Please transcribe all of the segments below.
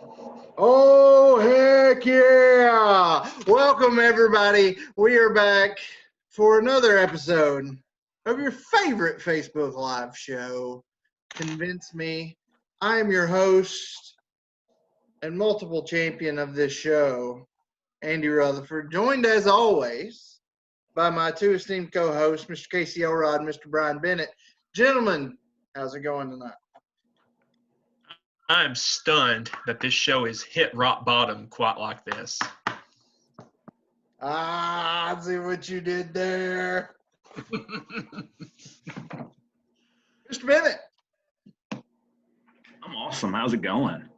Oh, heck yeah! Welcome, everybody. We are back for another episode of your favorite Facebook Live show, Convince Me. I am your host and multiple champion of this show, Andy Rutherford, joined as always by my two esteemed co-hosts, Mr. Casey Elrod and Mr. Brian Bennett. Gentlemen, how's it going tonight? I'm stunned that this show has hit rock bottom quite like this. I see what you did there. Mr. Bennett. I'm awesome. How's it going?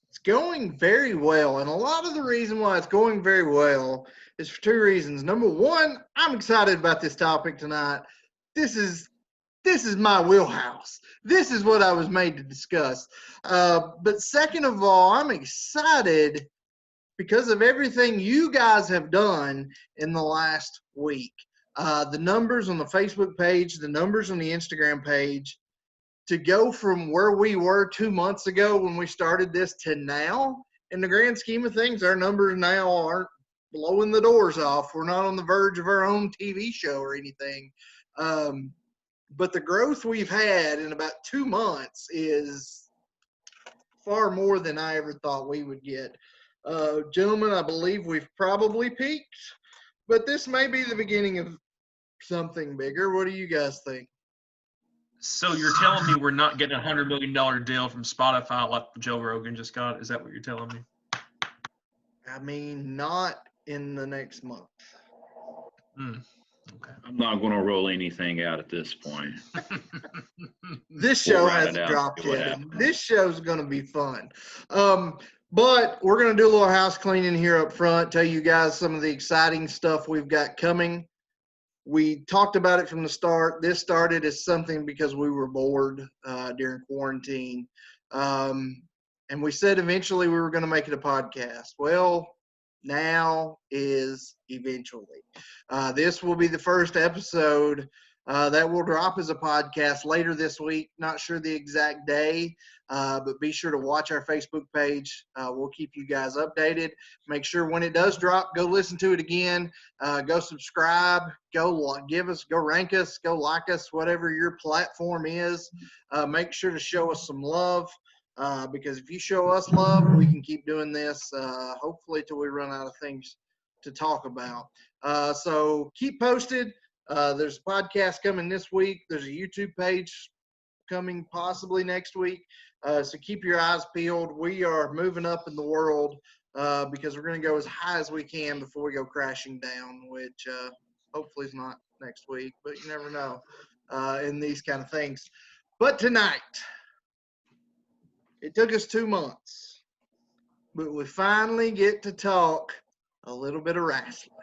It's going very well. And a lot of the reason why it's going very well is for two reasons. Number one, I'm excited about this topic tonight. This is my wheelhouse. This is what I was made to discuss. But second of all, I'm excited because of everything you guys have done in the last week. The numbers on the Facebook page, the numbers on the Instagram page, to go from where we were 2 months ago when we started this to now, in the grand scheme of things, our numbers now aren't blowing the doors off. We're not on the verge of our own TV show or anything. But the growth we've had in about 2 months is far more than I ever thought we would get. Gentlemen, I believe we've probably peaked, but this may be the beginning of something bigger. What do you guys think? So you're telling me we're not getting a $100 million deal from Spotify like Joe Rogan just got? Is that what you're telling me? I mean, not in the next month. Okay. I'm not going to roll anything out at this point. This show We'll ride hasn't it out, dropped see what yet. happens. This show's going to be fun. But we're going to do a little house cleaning here up front, tell you guys some of the exciting stuff we've got coming. We talked about it from the start. This started as something because we were bored during quarantine. And we said eventually we were going to make it a podcast. Well, now is eventually. This will be the first episode that will drop as a podcast later this week. Not sure the exact day, but be sure to watch our Facebook page. We'll keep you guys updated. Make sure when it does drop, go listen to it again. Go subscribe. Go rank us, go like us, whatever your platform is. Make sure to show us some love. Because if you show us love, we can keep doing this, hopefully till we run out of things to talk about. So keep posted. There's a podcast coming this week. There's a YouTube page coming possibly next week. So keep your eyes peeled. We are moving up in the world because we're going to go as high as we can before we go crashing down, which hopefully is not next week, but you never know in these kind of things. But tonight, it took us 2 months, but we finally get to talk a little bit of wrestling.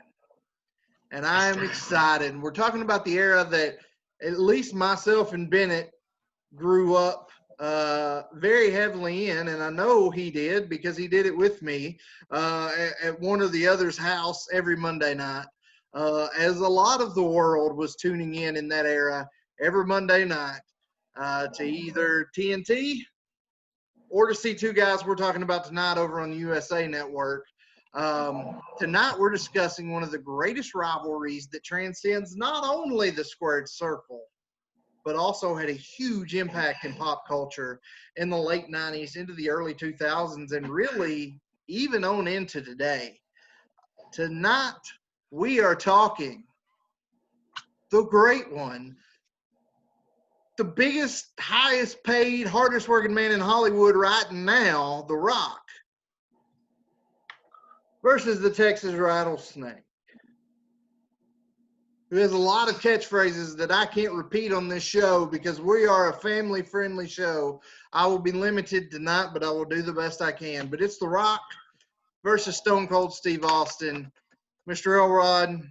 And I am excited. We're talking about the era that at least myself and Bennett grew up very heavily in, and I know he did because he did it with me at one or the other's house every Monday night. As a lot of the world was tuning in that era every Monday night to either TNT or to see two guys we're talking about tonight over on the USA Network. Tonight we're discussing one of the greatest rivalries that transcends not only the squared circle, but also had a huge impact in pop culture in the late 90s into the early 2000s and really even on into today. Tonight we are talking the great one, the biggest, highest paid, hardest working man in Hollywood right now, The Rock, versus the Texas Rattlesnake, who has a lot of catchphrases that I can't repeat on this show because we are a family-friendly show. I will be limited tonight, but I will do the best I can. But it's The Rock versus Stone Cold Steve Austin. Mr. Elrod,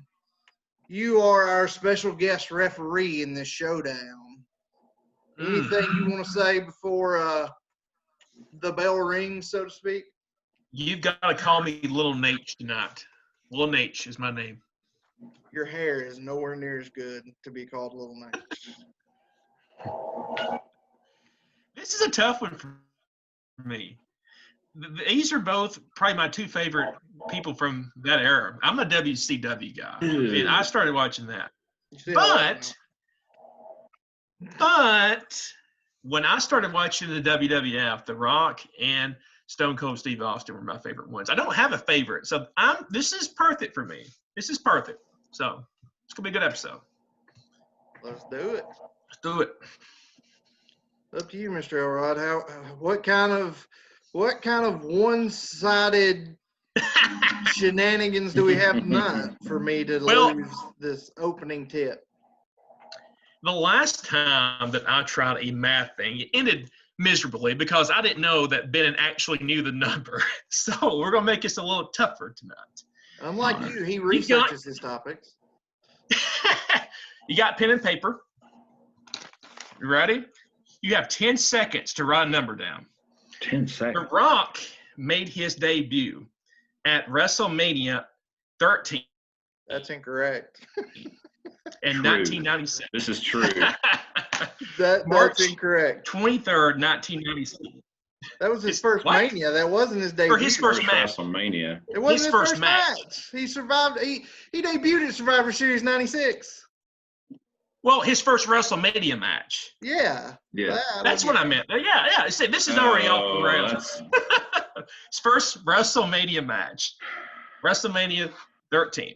you are our special guest referee in this showdown. Anything you want to say before the bell rings, so to speak? You've got to call me Little Nate tonight. Little Nate is my name. Your hair is nowhere near as good to be called Little Nate. This is a tough one for me. these are both probably my two favorite people from that era. I'm a WCW guy. And I started watching that. But when I started watching the WWF, The Rock and Stone Cold Steve Austin were my favorite ones. I don't have a favorite, so this is perfect for me. This is perfect. So it's gonna be a good episode. Let's do it. Let's do it. Up to you, Mr. Elrod. What kind of one-sided shenanigans do we have tonight for me to lose this opening tip? The last time that I tried a math thing, it ended miserably because I didn't know that Ben actually knew the number. So we're going to make this a little tougher tonight. Unlike you, he researches his topics. You got pen and paper. You ready? You have 10 seconds to write a number down. 10 seconds. The Rock made his debut at WrestleMania 13. That's incorrect. In 1997. This is true. That's incorrect. 23rd, 1997. That was his first Mania. That wasn't his debut. For his first match. WrestleMania. It wasn't his first match. He survived. He debuted at Survivor Series 96. Well, his first WrestleMania match. Yeah. That's what I meant. Yeah. See, this is already off the rails. His first WrestleMania match. WrestleMania 13.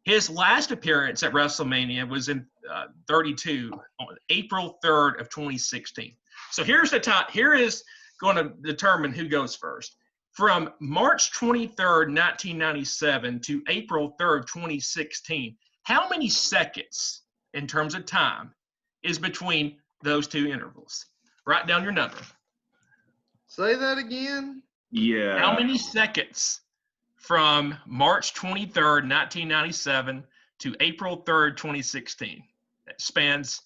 His last appearance at WrestleMania was in 32 on April 3rd of 2016. So here's the top. Here is going to determine who goes first. From March 23rd, 1997 to April 3rd, 2016, how many seconds in terms of time is between those two intervals? Write down your number. Say that again. Yeah. How many seconds from March 23rd, 1997 to April 3rd, 2016? That spans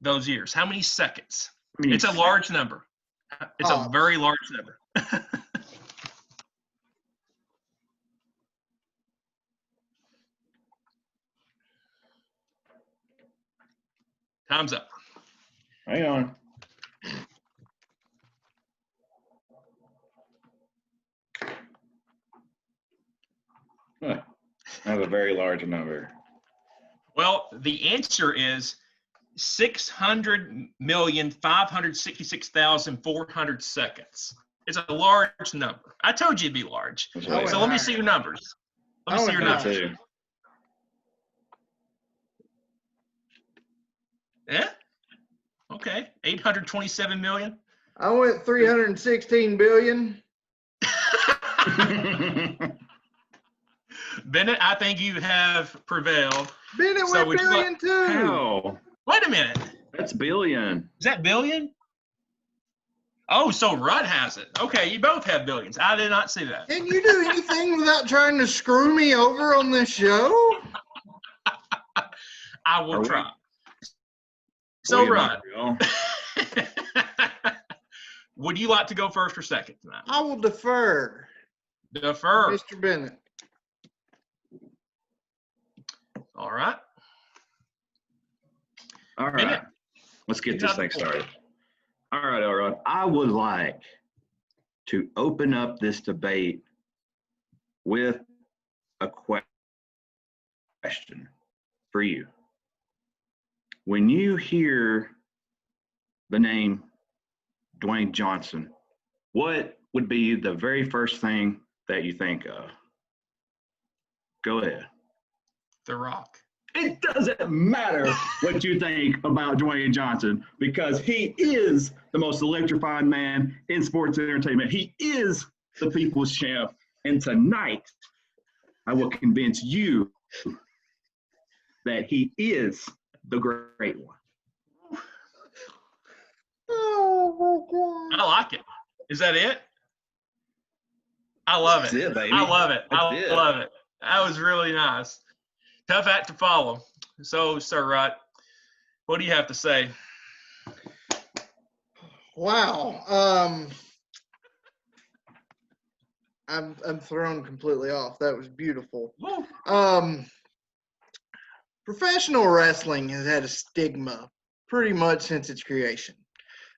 those years. How many seconds? It's a large number. It's a very large number. Time's up. Hang on. I have a very large number. Well, the answer is 600,566,400 seconds. It's a large number. I told you it'd be large. So let me see your numbers. Let me see your numbers. Yeah? Okay. 827 million. I went 316 billion. Bennett, I think you have prevailed. Bennett went billion too. How? Wait a minute. That's billion. Is that billion? Oh, so Rudd has it. Okay, you both have billions. I did not see that. Can you do anything without trying to screw me over on this show? I will try. So, Rudd, would you like to go first or second tonight? I will defer. Defer. Mr. Bennett. All right. All right. Let's get this thing started. All right. I would like to open up this debate with a question for you. When you hear the name Dwayne Johnson, what would be the very first thing that you think of? Go ahead. The Rock. It doesn't matter what you think about Dwayne Johnson because he is the most electrifying man in sports entertainment. He is the people's champ. And tonight, I will convince you that he is the great one. Oh, my God. I like it. Is that it? I love it. That's it, baby. I love it. That's I love it. That was really nice. Tough act to follow. So, Sir Rudd, what do you have to say? Wow. I'm thrown completely off. That was beautiful. Professional wrestling has had a stigma pretty much since its creation.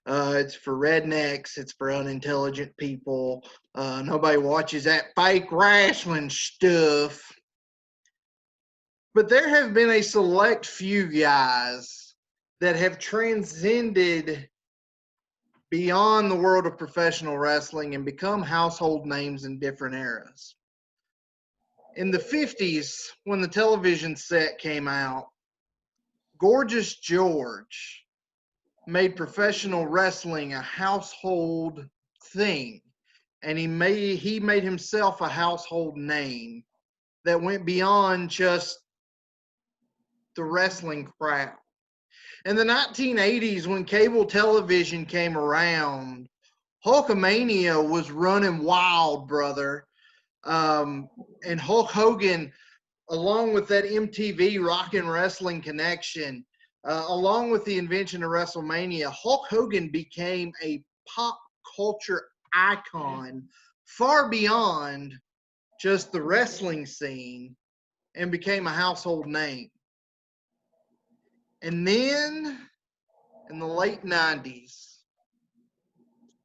It's for rednecks. It's for unintelligent people. Nobody watches that fake wrestling stuff. But there have been a select few guys that have transcended beyond the world of professional wrestling and become household names in different eras. In the 50s, when the television set came out, Gorgeous George made professional wrestling a household thing, and he made himself a household name that went beyond just the wrestling crowd. In the 1980s, when cable television came around, Hulkamania was running wild, brother. And Hulk Hogan, along with that MTV Rockin' Wrestling connection, along with the invention of WrestleMania, Hulk Hogan became a pop culture icon far beyond just the wrestling scene and became a household name. And then in the late 90s,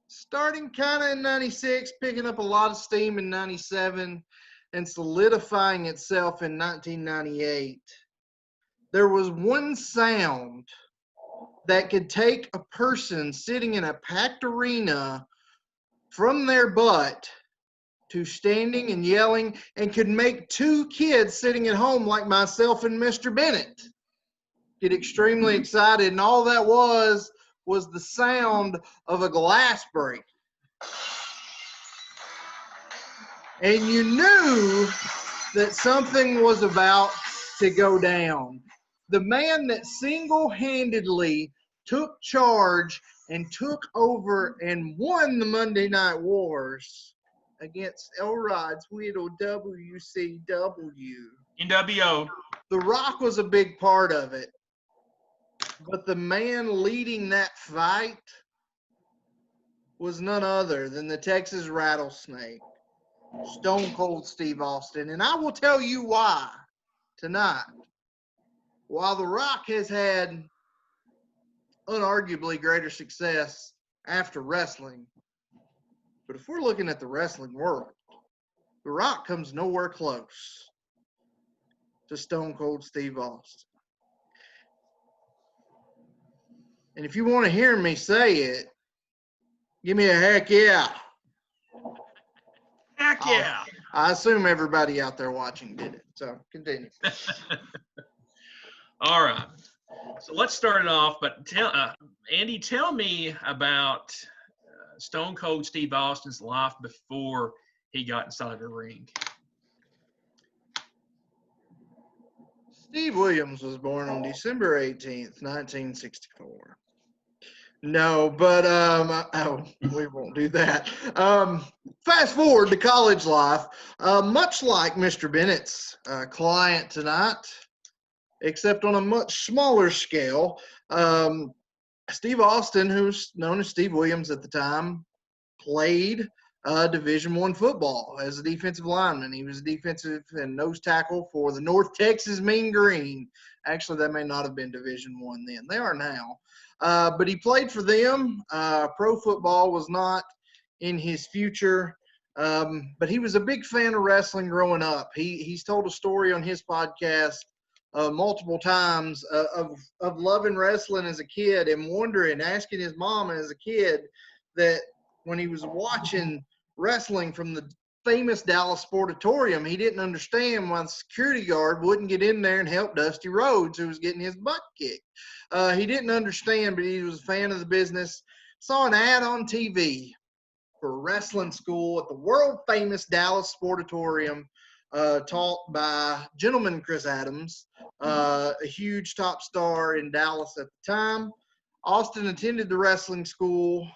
starting kind of in 96, picking up a lot of steam in 97, and solidifying itself in 1998, there was one sound that could take a person sitting in a packed arena from their butt to standing and yelling, and could make two kids sitting at home like myself and Mr. Bennett get extremely excited. And all that was the sound of a glass break. And you knew that something was about to go down. The man that single-handedly took charge and took over and won the Monday Night Wars against Elrod's Widow WCW. NWO. The Rock was a big part of it. But the man leading that fight was none other than the Texas Rattlesnake, Stone Cold Steve Austin. And I will tell you why tonight. While The Rock has had unarguably greater success after wrestling, but if we're looking at the wrestling world, The Rock comes nowhere close to Stone Cold Steve Austin. And if you want to hear me say it, give me a heck yeah. Heck yeah. I assume everybody out there watching did it. So continue. All right. So let's start it off. But Andy, tell me about Stone Cold Steve Austin's life before he got inside the ring. Steve Williams was born on December 18th, 1964. No, but we won't do that. Fast forward to college life. Much like Mr. Bennett's client tonight, except on a much smaller scale, Steve Austin, who's known as Steve Williams at the time, played Division I football as a defensive lineman. He was a defensive and nose tackle for the North Texas Mean Green. Actually, that may not have been Division I then. They are now. But he played for them. Pro football was not in his future, but he was a big fan of wrestling growing up. He's told a story on his podcast multiple times of loving wrestling as a kid and wondering, asking his mom as a kid that when he was watching wrestling from the famous Dallas Sportatorium, he didn't understand why the security guard wouldn't get in there and help Dusty Rhodes, who was getting his butt kicked. He didn't understand, but he was a fan of the business. Saw an ad on TV for a wrestling school at the world-famous Dallas Sportatorium, taught by gentleman Chris Adams, a huge top star in Dallas at the time. Austin attended the wrestling school,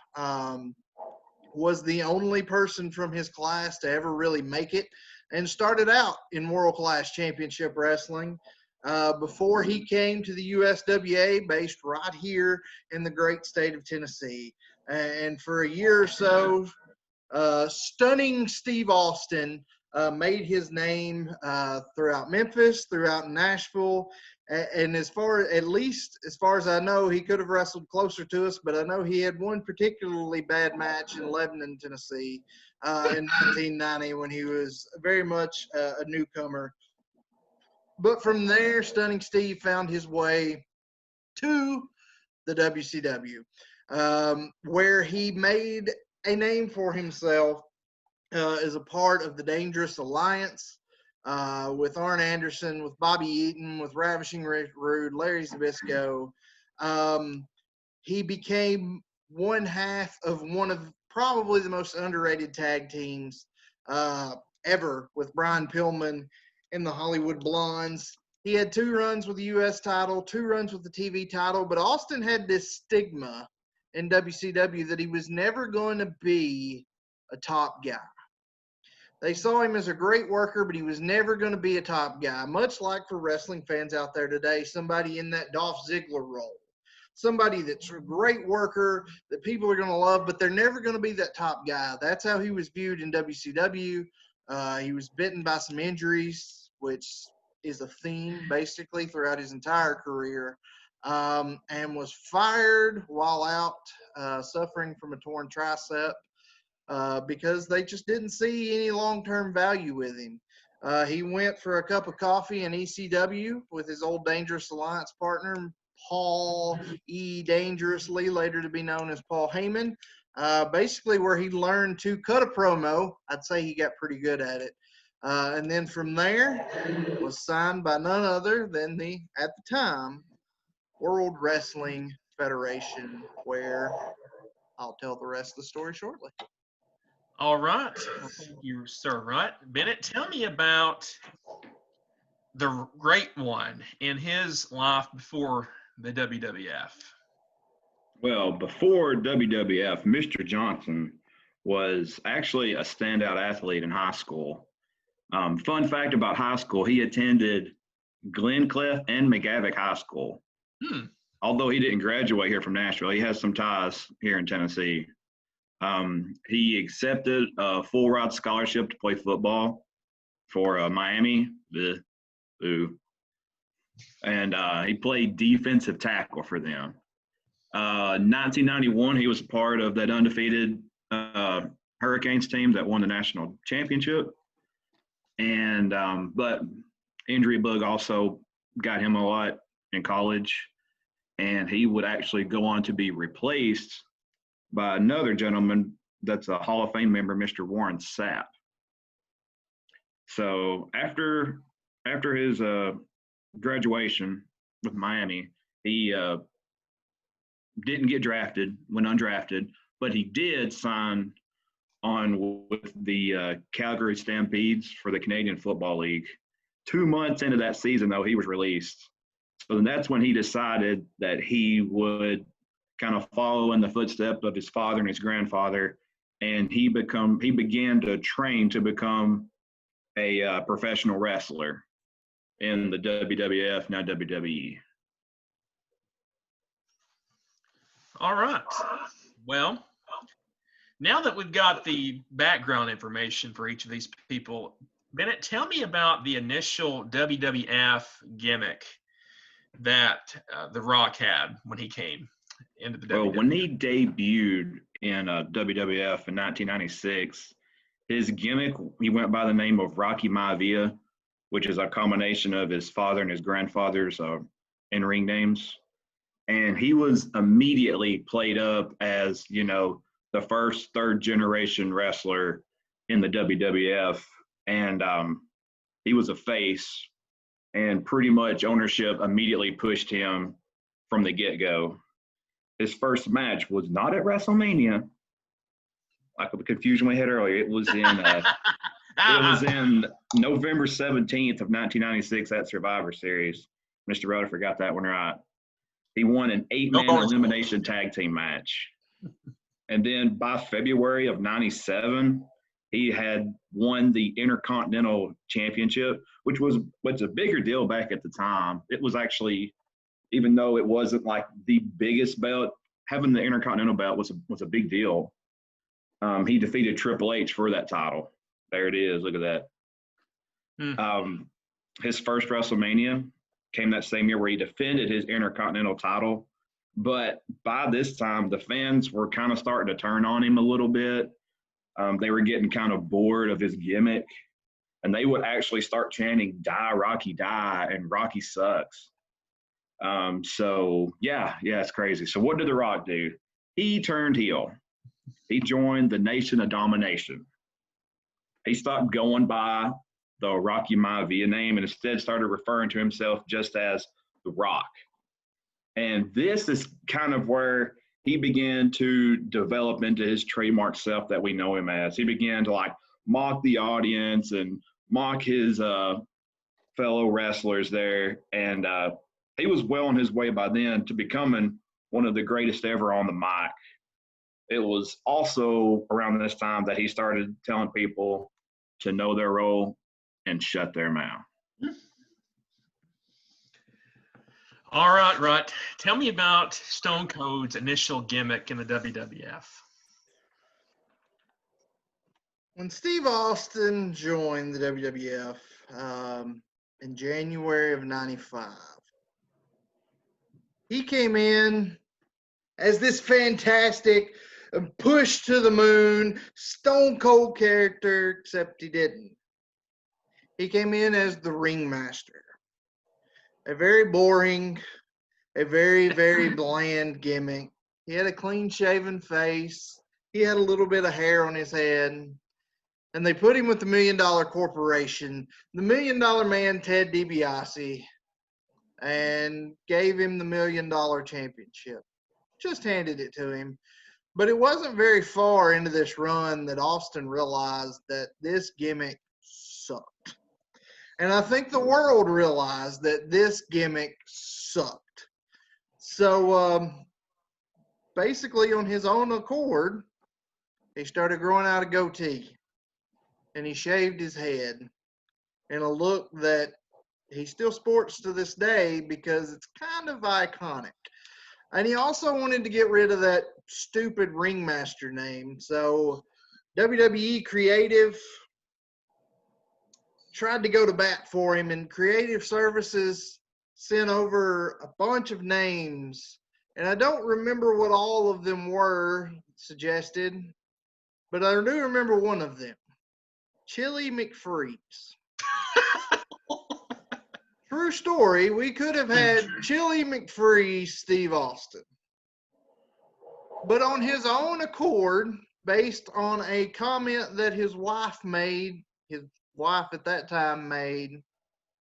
was the only person from his class to ever really make it, and started out in world-class championship wrestling before he came to the USWA, based right here in the great state of Tennessee. And for a year or so, stunning Steve Austin made his name throughout Memphis, throughout Nashville, And at least as far as I know, he could have wrestled closer to us, but I know he had one particularly bad match in Lebanon, Tennessee, in 1990 when he was very much a newcomer. But from there, Stunning Steve found his way to the WCW, where he made a name for himself as a part of the Dangerous Alliance with Arn Anderson, with Bobby Eaton, with Ravishing Rude, Larry Zbyszko. He became one half of one of probably the most underrated tag teams ever with Brian Pillman and the Hollywood Blondes. He had 2 runs with the U.S. title, 2 runs with the TV title, but Austin had this stigma in WCW that he was never going to be a top guy. They saw him as a great worker, but he was never going to be a top guy, much like for wrestling fans out there today, somebody in that Dolph Ziggler role. Somebody that's a great worker that people are going to love, but they're never going to be that top guy. That's how he was viewed in WCW. He was bitten by some injuries, which is a theme basically throughout his entire career, and was fired while out suffering from a torn tricep because they just didn't see any long-term value with him. He went for a cup of coffee in ECW with his old Dangerous Alliance partner, Paul E. Dangerously, later to be known as Paul Heyman, basically where he learned to cut a promo. I'd say he got pretty good at it. And then from there was signed by none other than at the time, World Wrestling Federation, where I'll tell the rest of the story shortly. All right. Well, thank you, Sir Rutt. Bennett, tell me about the great one in his life before the WWF. Well, before WWF, Mr. Johnson was actually a standout athlete in high school. Fun fact about high school, he attended Glencliff and McGavock High School. Although he didn't graduate here from Nashville, he has some ties here in Tennessee. He accepted a full ride scholarship to play football for Miami. And he played defensive tackle for them. 1991, he was part of that undefeated Hurricanes team that won the national championship. And but injury bug also got him a lot in college. And he would actually go on to be replaced by another gentleman that's a Hall of Fame member, Mr. Warren Sapp. So after his graduation with Miami, he didn't get drafted, went undrafted, but he did sign on with the Calgary Stampedes for the Canadian Football League. 2 months into that season, though, he was released. So then that's when he decided that he would kind of follow in the footsteps of his father and his grandfather, and he began to train to become a professional wrestler in the WWF, now WWE. All right. Well, now that we've got the background information for each of these people, Bennett, tell me about the initial WWF gimmick that The Rock had when he came into the WWF. Well, when he debuted in WWF in 1996, his gimmick, he went by the name of Rocky Maivia, which is a combination of his father and his grandfather's in-ring names. And he was immediately played up as, the first third-generation wrestler in the WWF. And he was a face, and pretty much ownership immediately pushed him from the get-go. His first match was not at WrestleMania, like the confusion we had earlier. It was in November 17th of 1996 at Survivor Series. Mr. Rudder got that one right. He won an 8-man elimination tag team match. And then by February of 97, he had won the Intercontinental Championship, which was a bigger deal back at the time. It was actually, even though it wasn't like the biggest belt, having the Intercontinental belt was a big deal. He defeated Triple H for that title. There it is. Look at that. His first WrestleMania, came that same year where he defended his Intercontinental title. But by this time, the fans were kind of starting to turn on him a little bit. They were getting kind of bored of his gimmick, and they would actually start chanting "Die, Rocky, die," and "Rocky sucks." So it's crazy. So what did The Rock do? He turned heel. He joined the Nation of Domination. He stopped going by the Rocky Maivia name and instead started referring to himself just as The Rock. And this is kind of where he began to develop into his trademark self that we know him as. He began to like mock the audience and mock his fellow wrestlers there. And he was well on his way by then to becoming one of the greatest ever on the mic. It was also around this time that he started telling people to know their role and shut their mouth. All right, Rut. Tell me about Stone Cold's initial gimmick in the WWF. When Steve Austin joined the WWF in January of '95, he came in as this fantastic push to the moon, Stone Cold character, except he didn't. He came in as the Ringmaster. A very boring, a very, very bland gimmick. He had a clean-shaven face. He had a little bit of hair on his head. And they put him with the $1 Million Corporation, the $1 Million Man, Ted DiBiase, and gave him the $1 Million Championship. Just handed it to him. But it wasn't very far into this run that Austin realized that this gimmick sucked. And I think the world realized that this gimmick sucked. So basically on his own accord, he started growing out a goatee. And he shaved his head in a look that he still sports to this day because it's kind of iconic. And he also wanted to get rid of that stupid Ringmaster name. So WWE Creative tried to go to bat for him, and Creative Services sent over a bunch of names. And I don't remember what all of them were suggested, but I do remember one of them. Chili McFreeze. True story, we could have had Chili McFreeze Steve Austin. But on his own accord, based on a comment that his wife at that time made,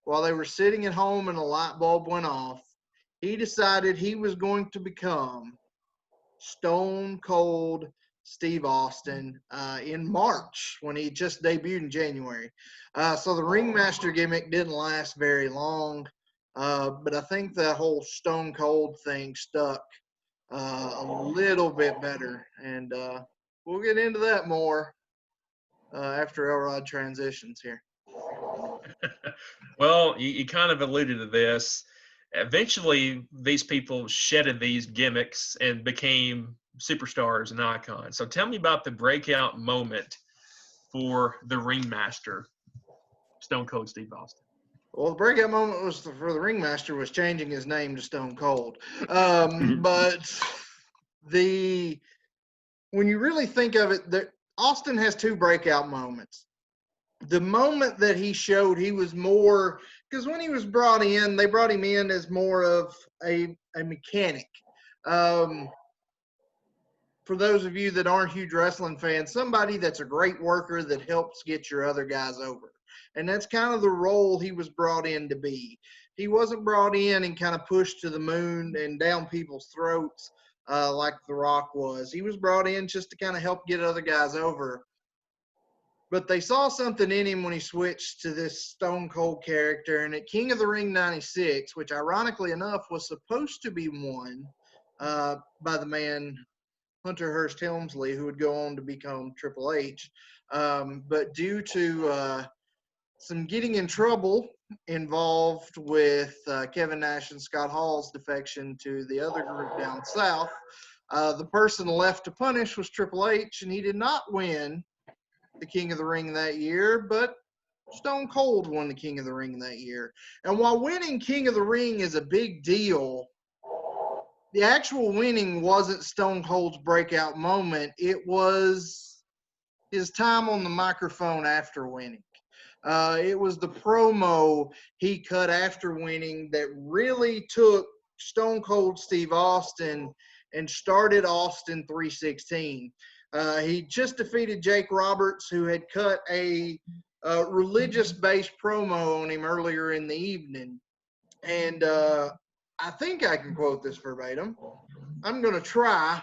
while they were sitting at home and a light bulb went off, he decided he was going to become Stone Cold Steve Austin in March when he just debuted in January. So the Ringmaster gimmick didn't last very long, but I think the whole Stone Cold thing stuck a little bit better. And we'll get into that more after Elrod transitions here. Well, you kind of alluded to this. Eventually, these people shedded these gimmicks and became superstars and icons. So tell me about the breakout moment for the Ringmaster, Stone Cold Steve Austin. Well, the breakout moment for the Ringmaster was changing his name to Stone Cold. But when you really think of it, Austin has two breakout moments. The moment that he showed he was more, because when he was brought in, they brought him in as more of a mechanic. For those of you that aren't huge wrestling fans, somebody that's a great worker that helps get your other guys over. And that's kind of the role he was brought in to be. He wasn't brought in and kind of pushed to the moon and down people's throats like The Rock was. He was brought in just to kind of help get other guys over. But they saw something in him when he switched to this Stone Cold character. And at King of the Ring 96, which ironically enough was supposed to be won by the man Hunter Hearst Helmsley, who would go on to become Triple H. But due to some getting in trouble involved with Kevin Nash and Scott Hall's defection to the other group down south, the person left to punish was Triple H, and he did not win the King of the Ring that year, but Stone Cold won the King of the Ring that year. And while winning King of the Ring is a big deal, the actual winning wasn't Stone Cold's breakout moment. It was his time on the microphone after winning. It was the promo he cut after winning that really took Stone Cold Steve Austin and started Austin 316. He just defeated Jake Roberts, who had cut a religious-based promo on him earlier in the evening. And I think I can quote this verbatim. I'm going to try.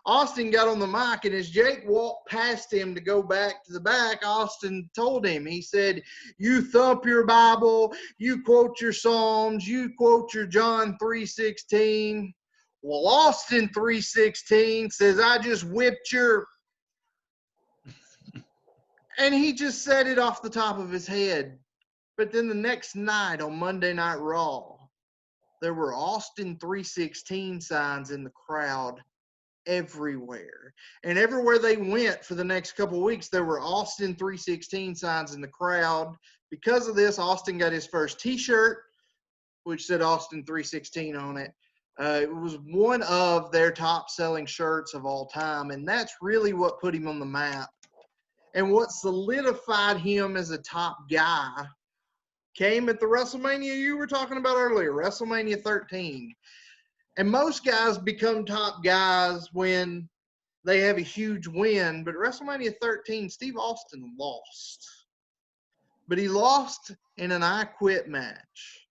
Austin got on the mic, and as Jake walked past him to go back to the back, Austin told him, he said, "You thump your Bible, you quote your Psalms, you quote your John 3:16. Well, Austin 3:16 says, I just whipped your..." And he just said it off the top of his head. But then the next night on Monday Night Raw, there were Austin 3:16 signs in the crowd everywhere. And everywhere they went for the next couple of weeks, there were Austin 3:16 signs in the crowd. Because of this, Austin got his first T-shirt, which said Austin 3:16 on it. It was one of their top-selling shirts of all time, and that's really what put him on the map. And what solidified him as a top guy came at the WrestleMania you were talking about earlier, WrestleMania 13. And most guys become top guys when they have a huge win, but WrestleMania 13, Steve Austin lost. But he lost in an I Quit match.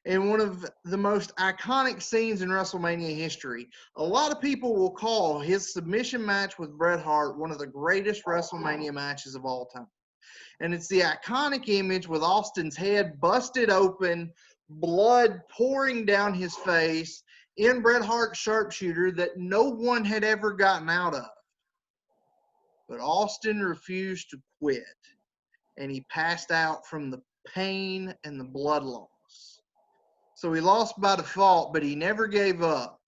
And one of the most iconic scenes in WrestleMania history. A lot of people will call his submission match with Bret Hart one of the greatest WrestleMania matches of all time. And it's the iconic image with Austin's head busted open, blood pouring down his face, in Bret Hart's sharpshooter that no one had ever gotten out of. But Austin refused to quit, and he passed out from the pain and the blood loss. So he lost by default, but he never gave up.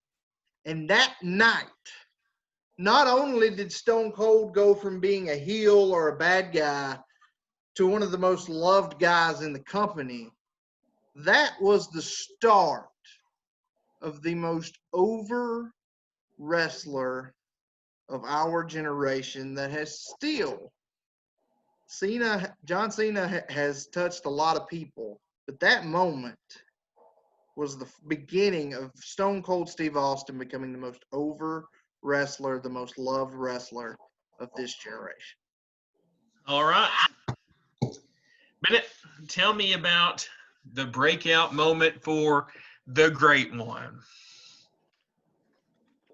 And that night, not only did Stone Cold go from being a heel or a bad guy to one of the most loved guys in the company, that was the start of the most over wrestler of our generation that has still John Cena has touched a lot of people, but that moment was the beginning of Stone Cold Steve Austin becoming the most over wrestler, the most loved wrestler of this generation. All right. Bennett, tell me about the breakout moment for the great one.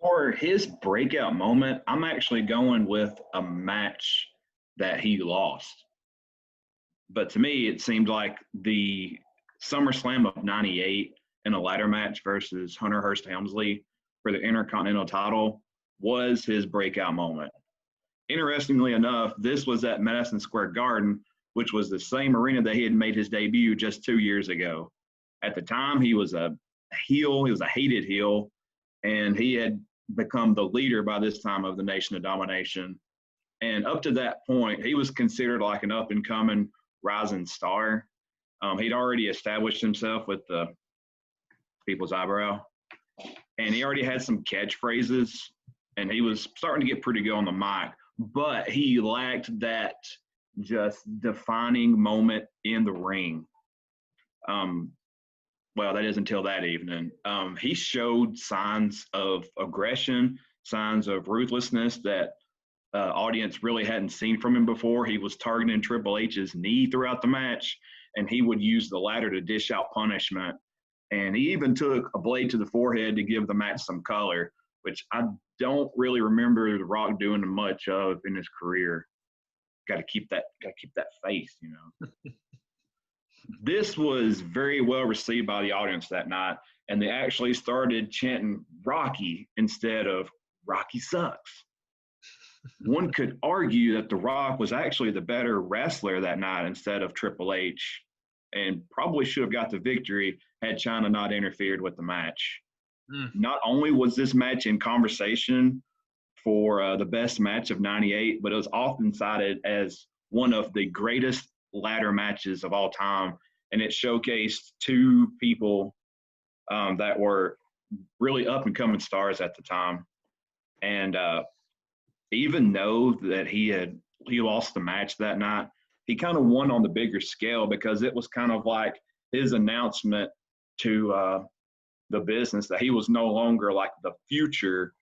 For his breakout moment, I'm actually going with a match that he lost. But to me, it seemed like the SummerSlam of '98 in a ladder match versus Hunter Hearst Helmsley for the Intercontinental title was his breakout moment. Interestingly enough, this was at Madison Square Garden, which was the same arena that he had made his debut just 2 years ago. At the time, he was a heel. He was a hated heel, and he had become the leader by this time of the Nation of Domination. And up to that point, he was considered like an up-and-coming rising star. He'd already established himself with the people's eyebrow, and he already had some catchphrases, and he was starting to get pretty good on the mic, but he lacked that just defining moment in the ring. Well, that is until that evening. He showed signs of aggression, signs of ruthlessness that audience really hadn't seen from him before. He was targeting Triple H's knee throughout the match, and he would use the ladder to dish out punishment. And he even took a blade to the forehead to give the match some color, which I don't really remember The Rock doing much of in his career. Got to keep that face, you know. This was very well received by the audience that night, and they actually started chanting Rocky instead of Rocky sucks. One could argue that The Rock was actually the better wrestler that night instead of Triple H, and probably should have got the victory had China not interfered with the match. Not only was this match in conversation for the best match of '98, but it was often cited as one of the greatest ladder matches of all time, and it showcased two people that were really up and coming stars at the time. And even though that he lost the match that night, he kind of won on the bigger scale because it was kind of like his announcement to the business that he was no longer like the future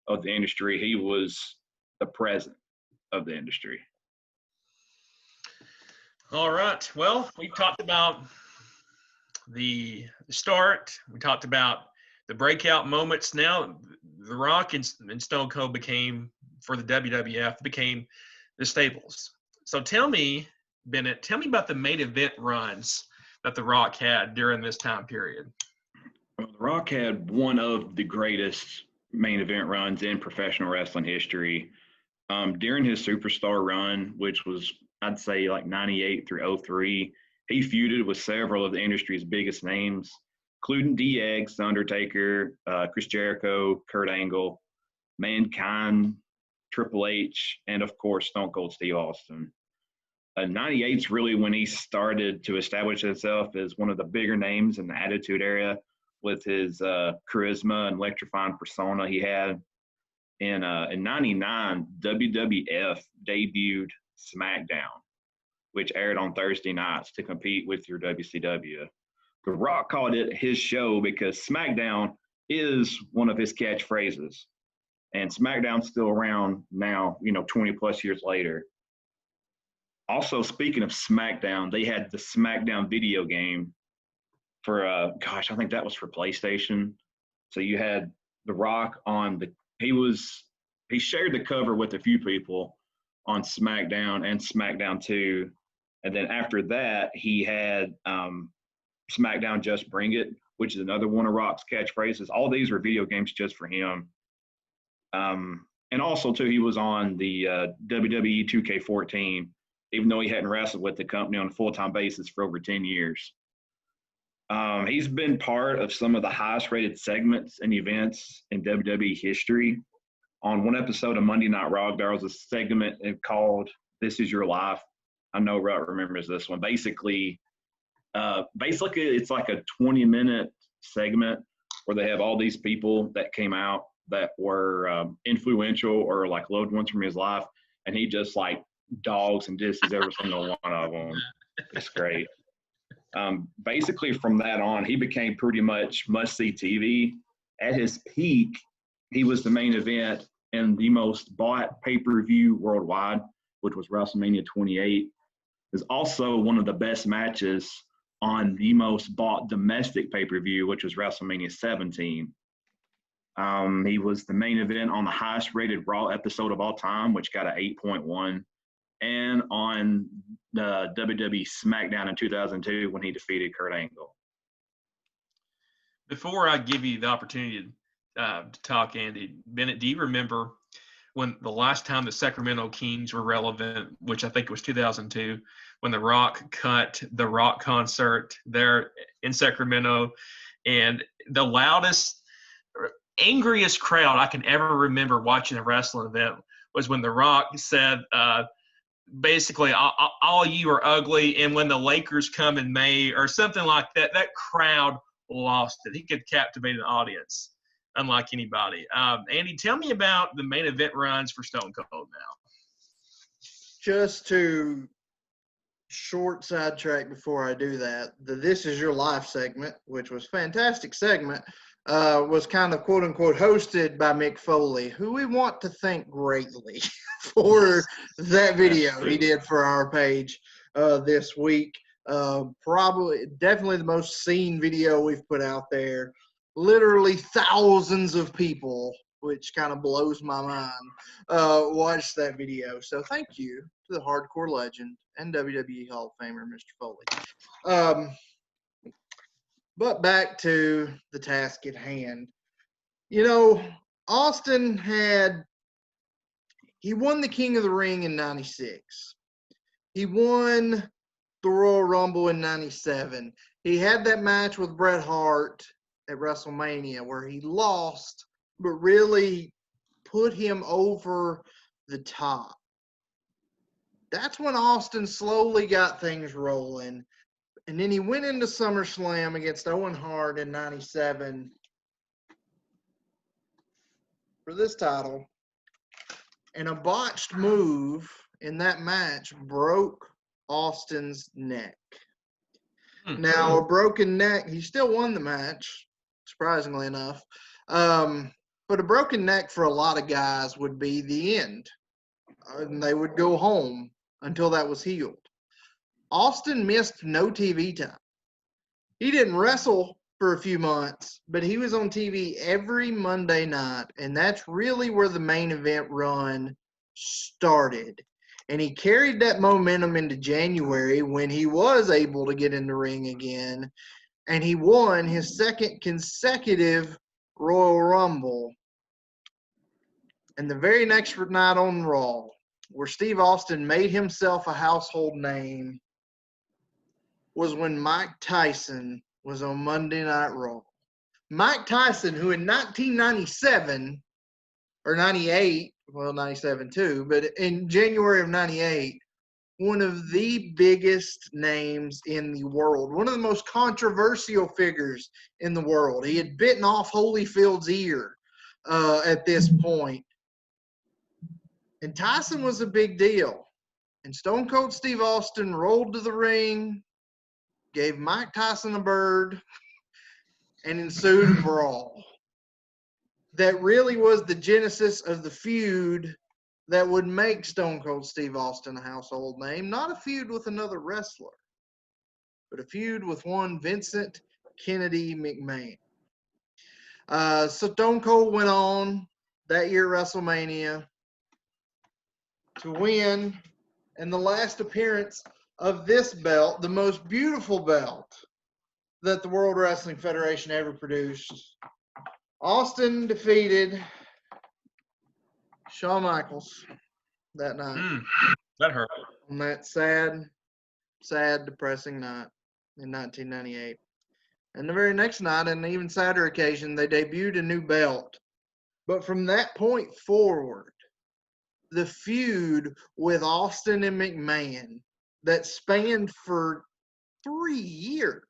of the industry. He was the present of the industry. All right. Well, we talked about the start. We talked about the breakout moments. Now, The Rock and Stone Cold became, for the WWF, became the staples. So tell me, Bennett, tell me about the main event runs that The Rock had during this time period. Well, The Rock had one of the greatest main event runs in professional wrestling history. During his superstar run, which was, I'd say, like 98 through 03, he feuded with several of the industry's biggest names, including DX, The Undertaker, Chris Jericho, Kurt Angle, Mankind, Triple H, and, of course, Stone Cold Steve Austin. 98 is really when he started to establish himself as one of the bigger names in the Attitude Era with his charisma and electrifying persona he had. In 99, WWF debuted SmackDown, which aired on Thursday nights to compete with your WCW. The Rock called it his show because SmackDown is one of his catchphrases. And SmackDown's still around now, 20 plus years later. Also, speaking of SmackDown, they had the SmackDown video game for, I think that was for PlayStation. So you had The Rock on he shared the cover with a few people on SmackDown and SmackDown 2. And then after that, he had SmackDown Just Bring It, which is another one of Rock's catchphrases. All these are video games just for him. And also, too, he was on the WWE 2K14, even though he hadn't wrestled with the company on a full-time basis for over 10 years. He's been part of some of the highest-rated segments and events in WWE history. On one episode of Monday Night Raw, there was a segment called "This Is Your Life." I know Rutt remembers this one. Basically, it's like a 20-minute segment where they have all these people that came out that were influential or like loved ones from his life, and he just like dogs and disses every single one of them. It's great. Basically, from that on, he became pretty much must-see TV. At his peak, he was the main event in the most bought pay-per-view worldwide, which was WrestleMania 28. It was also one of the best matches on the most bought domestic pay-per-view, which was WrestleMania 17. He was the main event on the highest-rated Raw episode of all time, which got an 8.1, and on the WWE SmackDown in 2002 when he defeated Kurt Angle. Before I give you the opportunity to talk, Andy, Bennett, do you remember when the last time the Sacramento Kings were relevant, which I think was 2002, when The Rock cut the Rock concert there in Sacramento, and the loudest, angriest crowd I can ever remember watching a wrestling event was when The Rock said, basically, all of you are ugly, and when the Lakers come in May or something like that, that crowd lost it. He could captivate an audience unlike anybody. Andy, tell me about the main event runs for Stone Cold now. Just to short sidetrack before I do that, the This Is Your Life segment, which was a fantastic segment, was kind of quote-unquote hosted by Mick Foley, who we want to thank greatly for that video he did for our page this week. Definitely the most seen video we've put out there. Literally thousands of people, which kind of blows my mind, watched that video. So thank you to the hardcore legend and WWE Hall of Famer, Mr. Foley. But back to the task at hand. Austin he won the King of the Ring in 96. He won the Royal Rumble in 97. He had that match with Bret Hart at WrestleMania where he lost, but really put him over the top. That's when Austin slowly got things rolling. And then he went into SummerSlam against Owen Hart in 97 for this title. And a botched move in that match broke Austin's neck. Now, a broken neck, he still won the match, surprisingly enough. But a broken neck for a lot of guys would be the end. And they would go home until that was healed. Austin missed no TV time. He didn't wrestle for a few months, but he was on TV every Monday night, and that's really where the main event run started. And he carried that momentum into January when he was able to get in the ring again, and he won his second consecutive Royal Rumble. And the very next night on Raw, where Steve Austin made himself a household name, was when Mike Tyson was on Monday Night Raw. Mike Tyson, who in 1997 or 98, well, 97 too, but in January of 98, one of the biggest names in the world, one of the most controversial figures in the world. He had bitten off Holyfield's ear at this point. And Tyson was a big deal. And Stone Cold Steve Austin rolled to the ring, gave Mike Tyson a bird, and ensued a brawl. That really was the genesis of the feud that would make Stone Cold Steve Austin a household name. Not a feud with another wrestler, but a feud with one Vincent Kennedy McMahon. So Stone Cold went on that year at WrestleMania to win, and the last appearance of this belt, the most beautiful belt that the World Wrestling Federation ever produced, Austin defeated Shawn Michaels that night. That hurt. On that sad, depressing night in 1998. And the very next night, an even sadder occasion, they debuted a new belt. But from that point forward, the feud with Austin and McMahon that spanned for 3 years,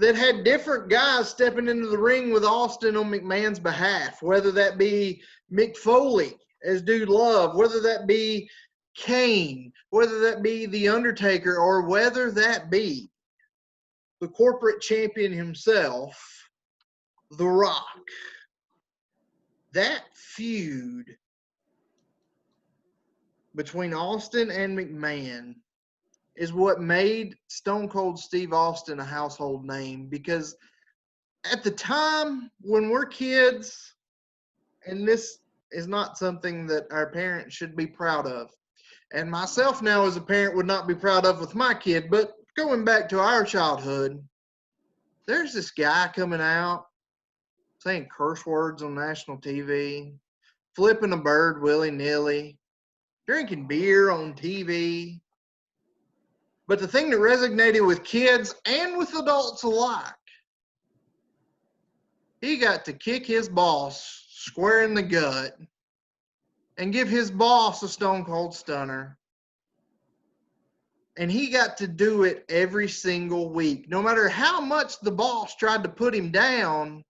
that had different guys stepping into the ring with Austin on McMahon's behalf, whether that be Mick Foley as Dude Love, whether that be Kane, whether that be The Undertaker, or whether that be the corporate champion himself, The Rock. That feud between Austin and McMahon is what made Stone Cold Steve Austin a household name, because at the time when we're kids, and this is not something that our parents should be proud of, and myself now as a parent would not be proud of with my kid, but going back to our childhood, there's this guy coming out saying curse words on national TV, flipping a bird willy-nilly, drinking beer on TV. But the thing that resonated with kids and with adults alike, he got to kick his boss square in the gut and give his boss a Stone Cold Stunner. And he got to do it every single week. No matter how much the boss tried to put him down,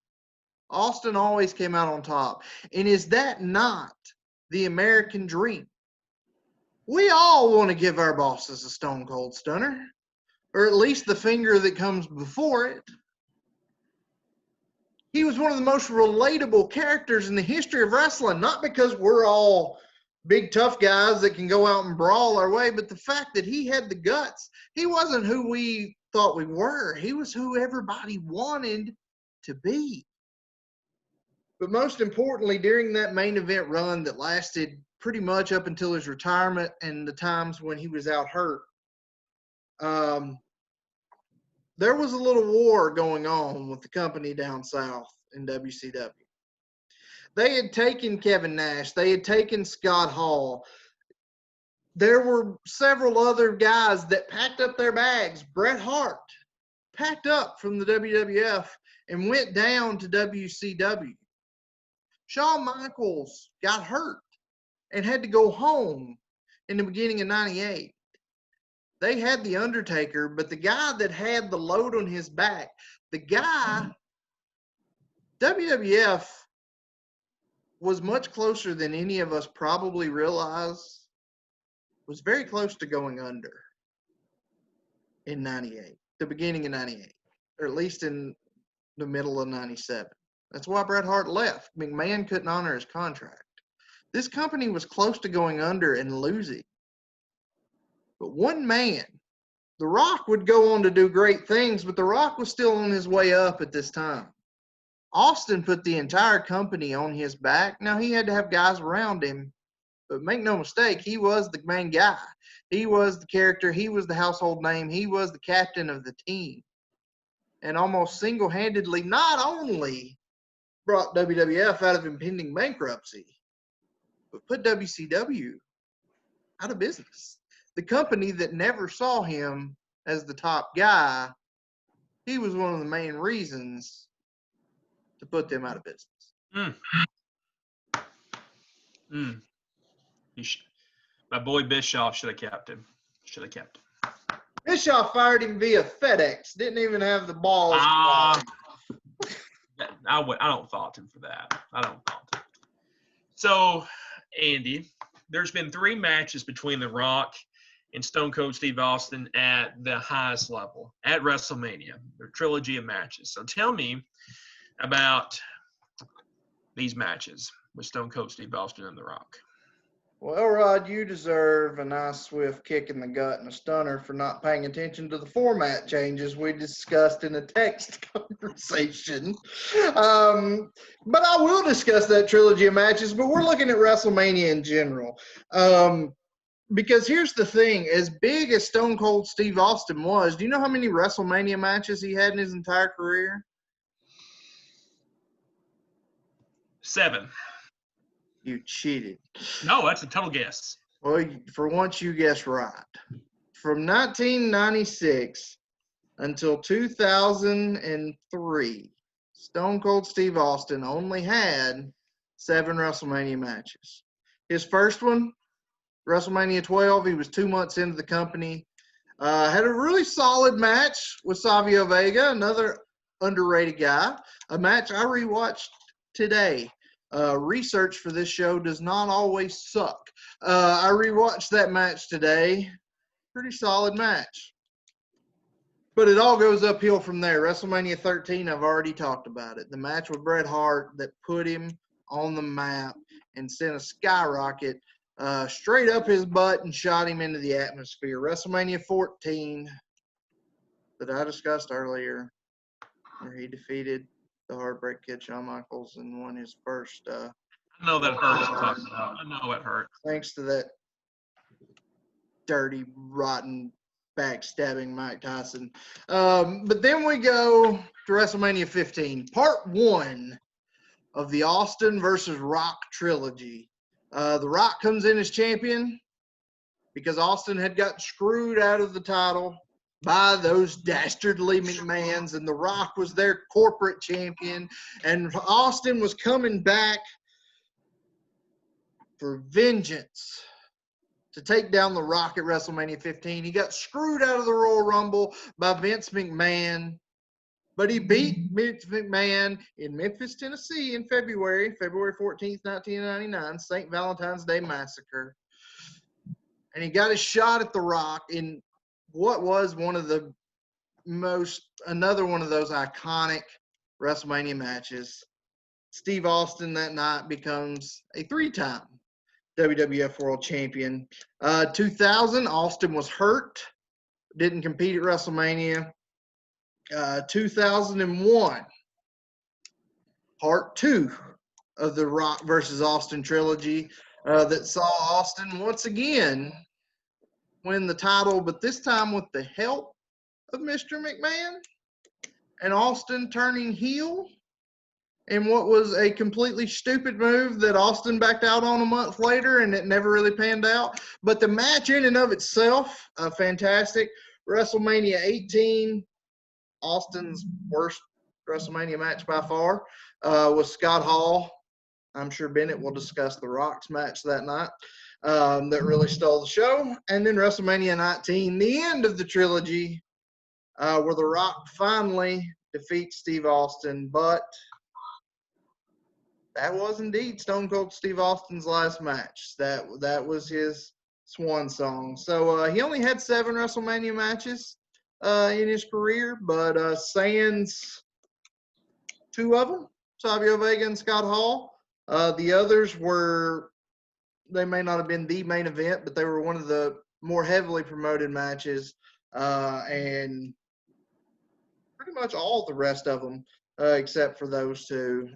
Austin always came out on top. And is that not the American dream? We all want to give our bosses a Stone Cold Stunner, or at least the finger that comes before it. He was one of the most relatable characters in the history of wrestling, not because we're all big tough guys that can go out and brawl our way, but the fact that he had the guts. He wasn't who we thought we were. He was who everybody wanted to be. But most importantly, during that main event run that lasted pretty much up until his retirement and the times when he was out hurt, there was a little war going on with the company down south in WCW. They had taken Kevin Nash. They had taken Scott Hall. There were several other guys that packed up their bags. Bret Hart packed up from the WWF and went down to WCW. Shawn Michaels got hurt and had to go home in the beginning of 98. They had The Undertaker, but the guy that had the load on his back, the guy, WWF was much closer than any of us probably realize, was very close to going under in 98, the beginning of 98, or at least in the middle of 97. That's why Bret Hart left. McMahon couldn't honor his contract. This company was close to going under and losing. But one man, The Rock, would go on to do great things, but The Rock was still on his way up at this time. Austin put the entire company on his back. Now, he had to have guys around him, but make no mistake, he was the main guy. He was the character. He was the household name. He was the captain of the team. And almost single-handedly not only brought WWF out of impending bankruptcy, but put WCW out of business. The company that never saw him as the top guy, he was one of the main reasons to put them out of business. My boy Bischoff should have kept him. Bischoff fired him via FedEx. Didn't even have the balls. I don't fault him for that. I don't fault him. So, Andy, there's been 3 matches between The Rock and Stone Cold Steve Austin at the highest level at WrestleMania. They're trilogy of matches. So tell me about these matches with Stone Cold Steve Austin and The Rock. Well, Rod, you deserve a nice swift kick in the gut and a stunner for not paying attention to the format changes we discussed in a text conversation. But I will discuss that trilogy of matches, but we're looking at WrestleMania in general. Because here's the thing, as big as Stone Cold Steve Austin was, do you know how many WrestleMania matches he had in his entire career? 7. You cheated. No, that's a total guess. Well, for once, you guessed right. From 1996 until 2003, Stone Cold Steve Austin only had 7 WrestleMania matches. His first one, WrestleMania 12, he was 2 months into the company. Had a really solid match with Savio Vega, another underrated guy. A match I rewatched today. Research for this show does not always suck. I rewatched that match today. Pretty solid match. But it all goes uphill from there. WrestleMania 13, I've already talked about it. The match with Bret Hart that put him on the map and sent a skyrocket straight up his butt and shot him into the atmosphere. WrestleMania 14 that I discussed earlier, where he defeated the Heartbreak Kid Shawn Michaels and won his first. I know that hurts. I know it hurt. Thanks to that dirty, rotten, backstabbing Mike Tyson. But then we go to WrestleMania 15, part 1 of the Austin versus Rock trilogy. The Rock comes in as champion because Austin had got screwed out of the title by those dastardly McMahons, and The Rock was their corporate champion, and Austin was coming back for vengeance to take down The Rock at WrestleMania 15. He got screwed out of the Royal Rumble by Vince McMahon, but he beat Vince McMahon in Memphis, Tennessee in February 14th, 1999, St. Valentine's Day Massacre. And he got his shot at The Rock in what was another one of those iconic WrestleMania matches. Steve Austin that night becomes a 3-time WWF World Champion. 2000, Austin was hurt, didn't compete at WrestleMania. 2001, part 2 of the Rock versus Austin trilogy that saw Austin once again win the title, but this time with the help of Mr. McMahon, and Austin turning heel in what was a completely stupid move that Austin backed out on a month later, and it never really panned out. But the match in and of itself, fantastic. WrestleMania 18, Austin's worst WrestleMania match by far, was Scott Hall. I'm sure Bennett will discuss The Rock's match that night. that really stole the show. And then WrestleMania 19, the end of the trilogy, where The Rock finally defeats Steve Austin. But that was indeed Stone Cold Steve Austin's last match. That was his swan song. So he only had 7 WrestleMania matches in his career, but sans 2 of them, Savio Vega and Scott Hall. The others were, they may not have been the main event, but they were one of the more heavily promoted matches. And pretty much all the rest of them, except for those 2,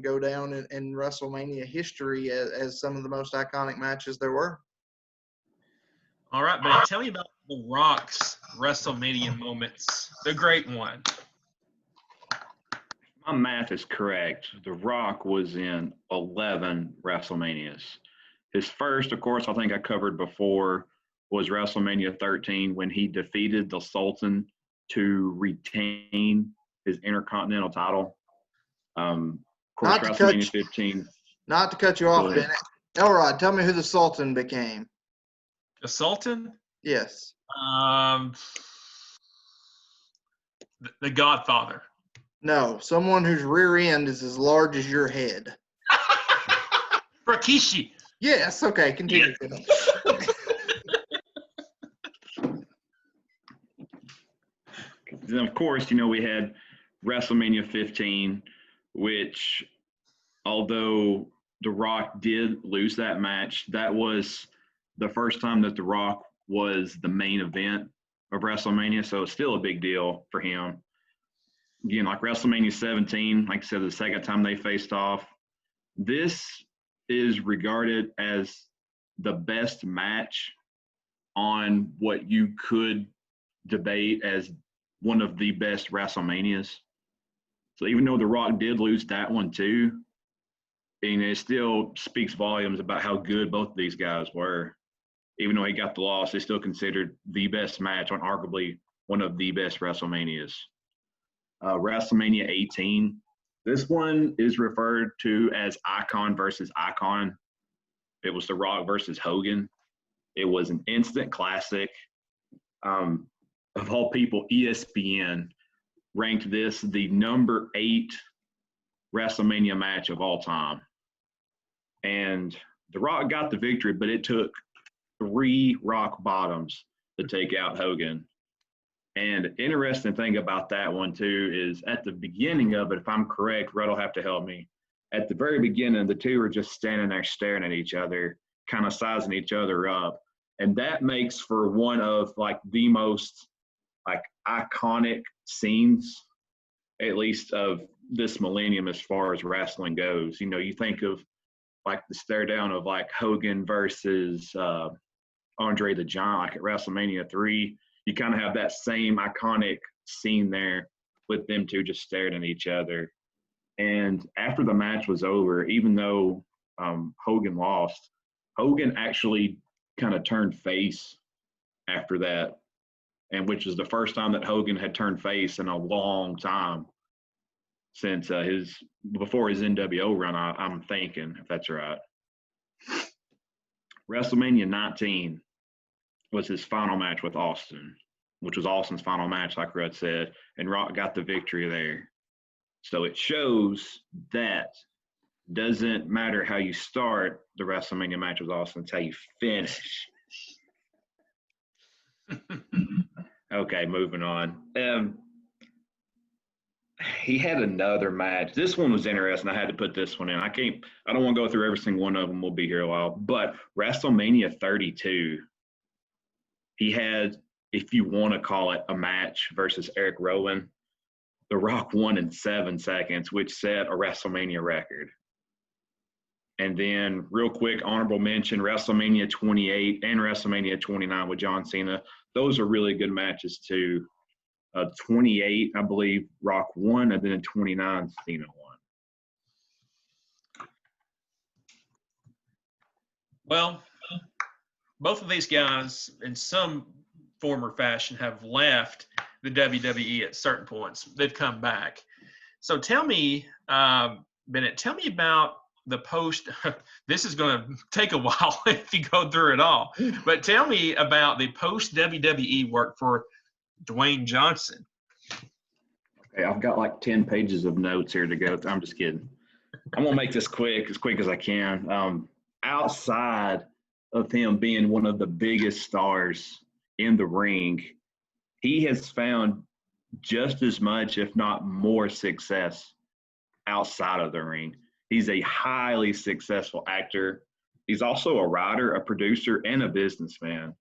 go down in WrestleMania history as some of the most iconic matches there were. All right, buddy. Tell me about The Rock's WrestleMania moments. The great one. My math is correct. The Rock was in 11 WrestleManias. His first, of course, I think I covered before, was WrestleMania 13 when he defeated the Sultan to retain his Intercontinental title. Of course, WrestleMania 15. Not to cut you off, Bennett. Elrod, tell me who the Sultan became. The Sultan? Yes. The Godfather. No, someone whose rear end is as large as your head. Rikishi. Yes, okay, continue. Yeah. Then, of course, we had WrestleMania 15, which, although The Rock did lose that match, that was the first time that The Rock was the main event of WrestleMania, so it's still a big deal for him. Again, like WrestleMania 17, like I said, the second time they faced off, this is regarded as the best match on what you could debate as one of the best WrestleManias. So even though The Rock did lose that one too, and it still speaks volumes about how good both of these guys were. Even though he got the loss, it's still considered the best match on arguably one of the best WrestleManias. WrestleMania 18, this one is referred to as Icon versus Icon. It was The Rock versus Hogan. It was an instant classic. Of all people, ESPN ranked this the number 8 WrestleMania match of all time. And The Rock got the victory, but it took 3 rock bottoms to take out Hogan. And interesting thing about that one too is at the beginning of it, if I'm correct, Red will have to help me. At the very beginning, the 2 were just standing there staring at each other, kind of sizing each other up. And that makes for one of like the most like iconic scenes, at least of this millennium as far as wrestling goes. You think of like the stare down of like Hogan versus Andre the Giant, like at WrestleMania 3, you kind of have that same iconic scene there with them 2 just staring at each other. And after the match was over, even though Hogan lost, Hogan actually kind of turned face after that, and which is the first time that Hogan had turned face in a long time since before his NWO run, I'm thinking, if that's right. WrestleMania 19 was his final match with Austin, which was Austin's final match, like Rudd said, and Rock got the victory there. So it shows that doesn't matter how you start the WrestleMania match with Austin, it's how you finish. Okay, moving on. He had another match. This one was interesting. I had to put this one in. I don't want to go through every single one of them. We'll be here a while. But WrestleMania 32, he had, if you want to call it a match versus Eric Rowan, The Rock won in 7 seconds, which set a WrestleMania record. And then real quick, honorable mention, WrestleMania 28 and WrestleMania 29 with John Cena. Those are really good matches too. 28, I believe, Rock won, and then in 29, Cena won. Well, both of these guys, in some form or fashion, have left the WWE at certain points. They've come back. So tell me, Bennett, tell me about the post. This is going to take a while if you go through it all. But tell me about the post WWE work for Dwayne Johnson. Okay, I've got like 10 pages of notes here to go. I'm just kidding. I'm gonna make this as quick as I can. Outside of him being one of the biggest stars in the ring, he has found just as much, if not more, success outside of the ring. He's a highly successful actor. He's also a writer, a producer, and a businessman.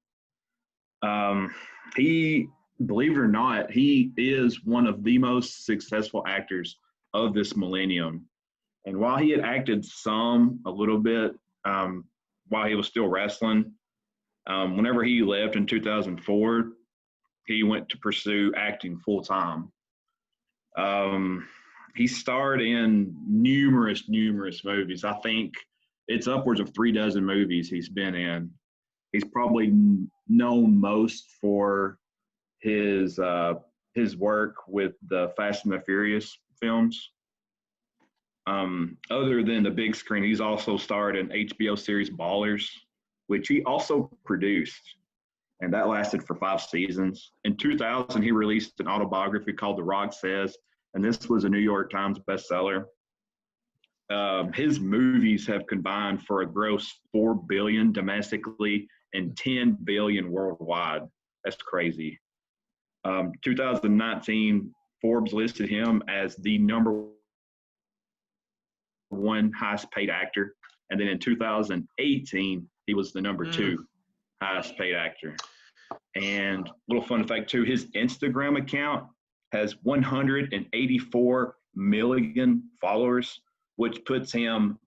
He, believe it or not, he is one of the most successful actors of this millennium. And while he had acted a little bit, while he was still wrestling, whenever he left in 2004, he went to pursue acting full time. He starred in numerous movies. I think it's upwards of 36 movies he's been in. He's probably known most for his work with the Fast and the Furious films. Other than the big screen, he's also starred in HBO series Ballers, which he also produced, and that lasted for 5 seasons. In 2000, he released an autobiography called The Rock Says, and this was a New York Times bestseller. His movies have combined for a gross $4 billion domestically and $10 billion worldwide. That's crazy. 2019, Forbes listed him as the number 1 highest paid actor, and then in 2018, he was the number 2 highest paid actor. And little fun fact too, his Instagram account has 184 million followers, which puts him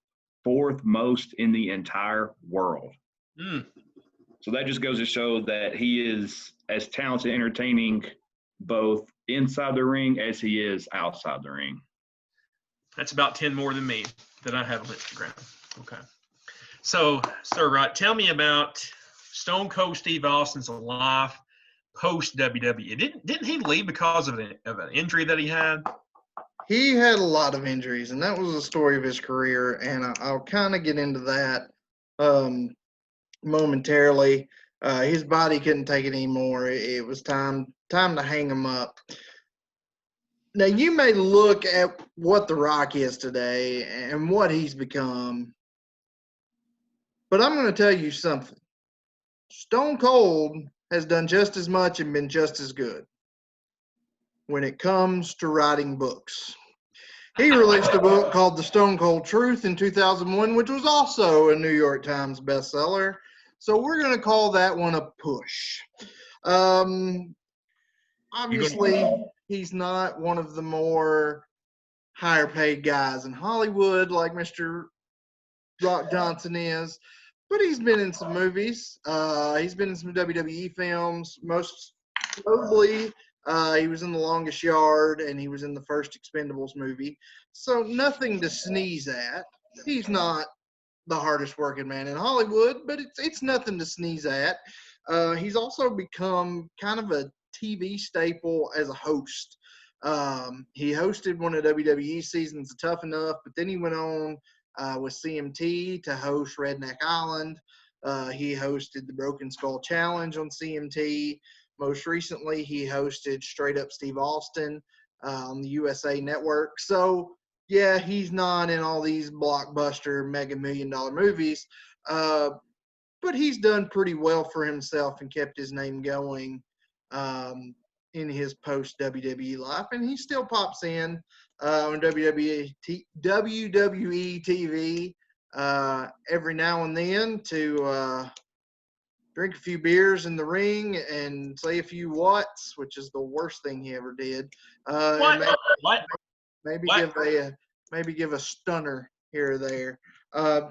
4th most in the entire world. So that just goes to show that he is as talented and entertaining both inside the ring as he is outside the ring. That's about 10 more than me that I have on Instagram. Okay. So, Sir Rod, tell me about Stone Cold Steve Austin's life post WWE. Didn't he leave because of an injury that he had? He had a lot of injuries, and that was the story of his career. And I'll kind of get into that momentarily. His body couldn't take it anymore. It was time to hang him up. Now, you may look at what The Rock is today and what he's become, but I'm going to tell you something. Stone Cold has done just as much and been just as good when it comes to writing books. He released a book called The Stone Cold Truth in 2001, which was also a New York Times bestseller. So we're going to call that one a push. Obviously, he's not one of the more higher paid guys in Hollywood like Mr. Rock Johnson is, but he's been in some movies. He's been in some WWE films. Most notably, he was in The Longest Yard, and he was in the first Expendables movie. So nothing to sneeze at. He's not the hardest working man in Hollywood, but it's nothing to sneeze at. He's also become kind of a TV staple as a host. He hosted one of WWE seasons of Tough Enough, but then he went on with CMT to host Redneck Island. He hosted the Broken Skull Challenge on CMT. Most recently, he hosted Straight Up Steve Austin on the USA Network. So, yeah, he's not in all these blockbuster mega $1 million movies, but he's done pretty well for himself and kept his name going in his post-WWE life. And he still pops in on WWE TV every now and then to drink a few beers in the ring and say a few whats, which is the worst thing he ever did. Maybe give a stunner here or there.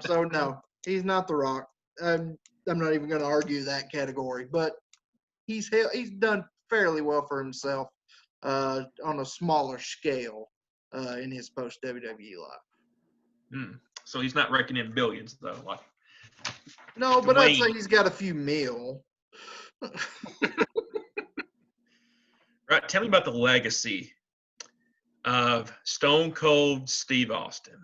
So no, he's not The Rock. I'm not even going to argue that category, but he's done fairly well for himself on a smaller scale in his post WWE life. So he's not reckoning in billions though. Like no, but Dwayne. I'd say he's got a few mil. Right. Tell me about the legacy of Stone Cold Steve Austin.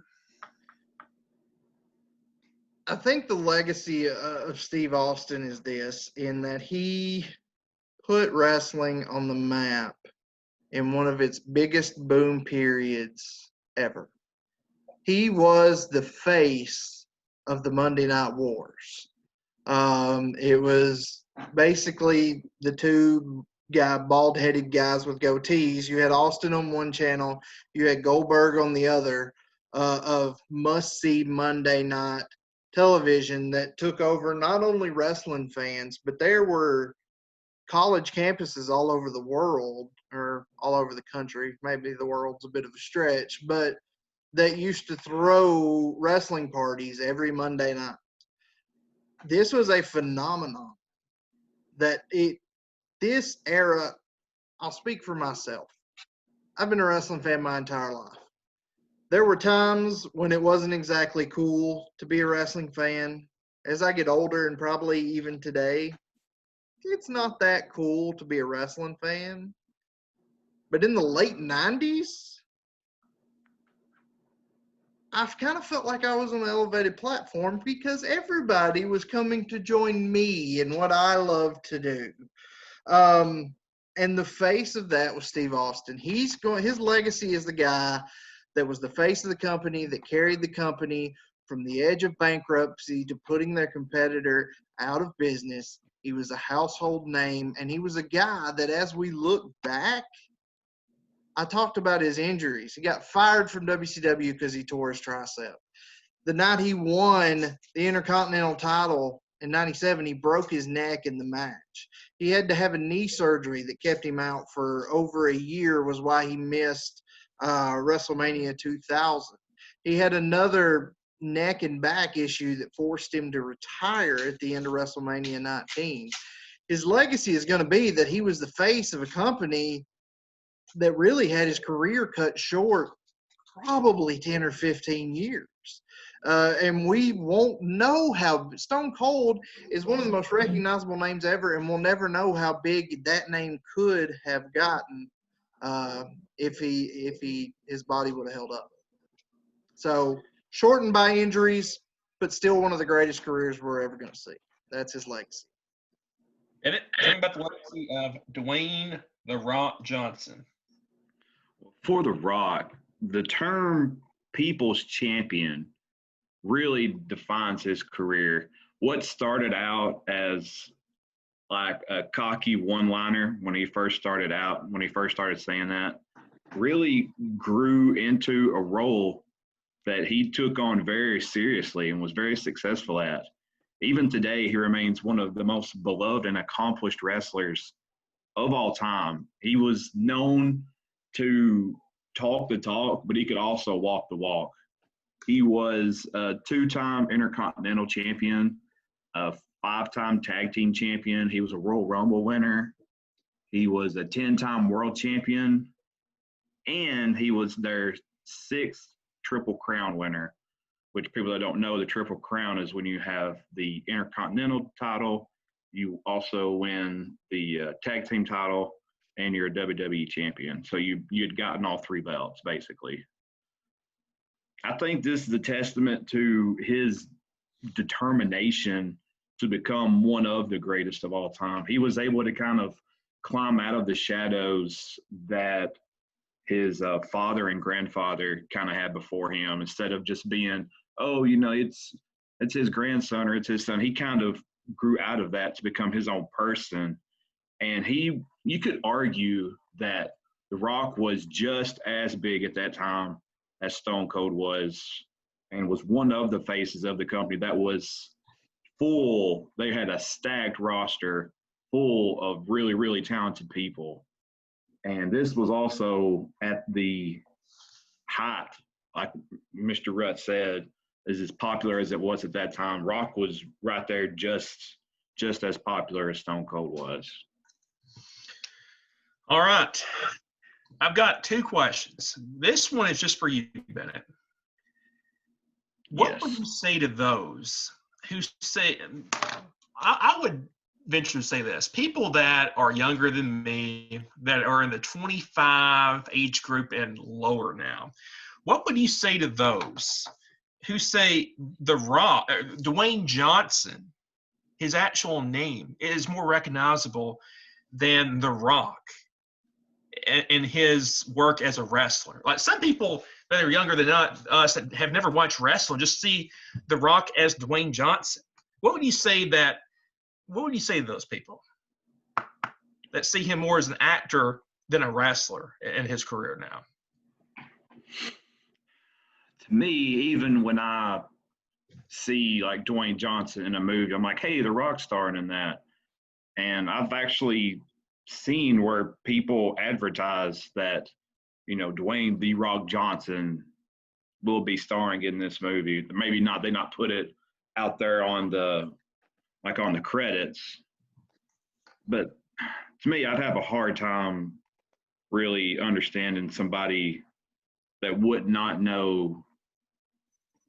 I think the legacy of Steve Austin is this, in that he put wrestling on the map in one of its biggest boom periods ever. He was the face of the Monday Night Wars. It was basically the two bald-headed guys with goatees. You had Austin on one channel, you had Goldberg on the other, of must-see Monday night television that took over not only wrestling fans, but there were college campuses all over the world, or all over the country. Maybe the world's a bit of a stretch, but that used to throw wrestling parties every Monday night. This was a phenomenon that this era, I'll speak for myself. I've been a wrestling fan my entire life. There were times when it wasn't exactly cool to be a wrestling fan. As I get older, and probably even today, it's not that cool to be a wrestling fan. But in the late 90s, I've kind of felt like I was on an elevated platform because everybody was coming to join me in what I love to do. And the face of that was Steve Austin. His legacy is the guy that was the face of the company, that carried the company from the edge of bankruptcy to putting their competitor out of business. He was a household name, and he was a guy that, as we look back, I talked about his injuries. He got fired from WCW because he tore his tricep. The night he won the Intercontinental title in 97, he broke his neck in the match. He had to have a knee surgery that kept him out for over a year, was why he missed WrestleMania 2000. He had another neck and back issue that forced him to retire at the end of WrestleMania 19. His legacy is going to be that he was the face of a company that really had his career cut short probably 10 or 15 years. And we won't know how Stone Cold is one of the most recognizable names ever, and we'll never know how big that name could have gotten if his body would have held up. So shortened by injuries, but still one of the greatest careers we're ever going to see. That's his legacy. And tell me about the legacy of Dwayne "The Rock" Johnson. For The Rock, the term People's Champion really defines his career. What started out as like a cocky one-liner when he first started out, when he first started saying that, really grew into a role that he took on very seriously and was very successful at. Even today, he remains one of the most beloved and accomplished wrestlers of all time. He was known to talk the talk, but he could also walk the walk. He was a two-time Intercontinental champion, a five-time tag team champion. He was a Royal Rumble winner. He was a 10-time world champion, and he was their sixth Triple Crown winner, which people that don't know, the Triple Crown is when you have the Intercontinental title, you also win the tag team title, and you're a WWE champion. So you had gotten all three belts, basically. I think this is a testament to his determination to become one of the greatest of all time. He was able to kind of climb out of the shadows that his father and grandfather kind of had before him. Instead of just being, oh, you know, it's his grandson or it's his son. He kind of grew out of that to become his own person. And you could argue that The Rock was just as big at that time as Stone Cold was, and was one of the faces of the company that was full. They had a stacked roster full of really, really talented people. And this was also at the height, like Mr. Rutt said, is as popular as it was at that time. Rock was right there just as popular as Stone Cold was. All right. I've got two questions. This one is just for you, Bennett. What would you say to those who say, I would venture to say this, people that are younger than me, that are in the 25 age group and lower now, what would you say to those who say The Rock, Dwayne Johnson, his actual name is more recognizable than The Rock in his work as a wrestler. Like some people that are younger than us that have never watched wrestling just see The Rock as Dwayne Johnson. What would you say to those people that see him more as an actor than a wrestler in his career now? To me, even when I see like Dwayne Johnson in a movie, I'm like, hey, the Rock's starring in that. And I've actually seen where people advertise that, Dwayne "The Rock" Johnson will be starring in this movie. Maybe not, they not put it out there on the credits. But to me, I'd have a hard time really understanding somebody that would not know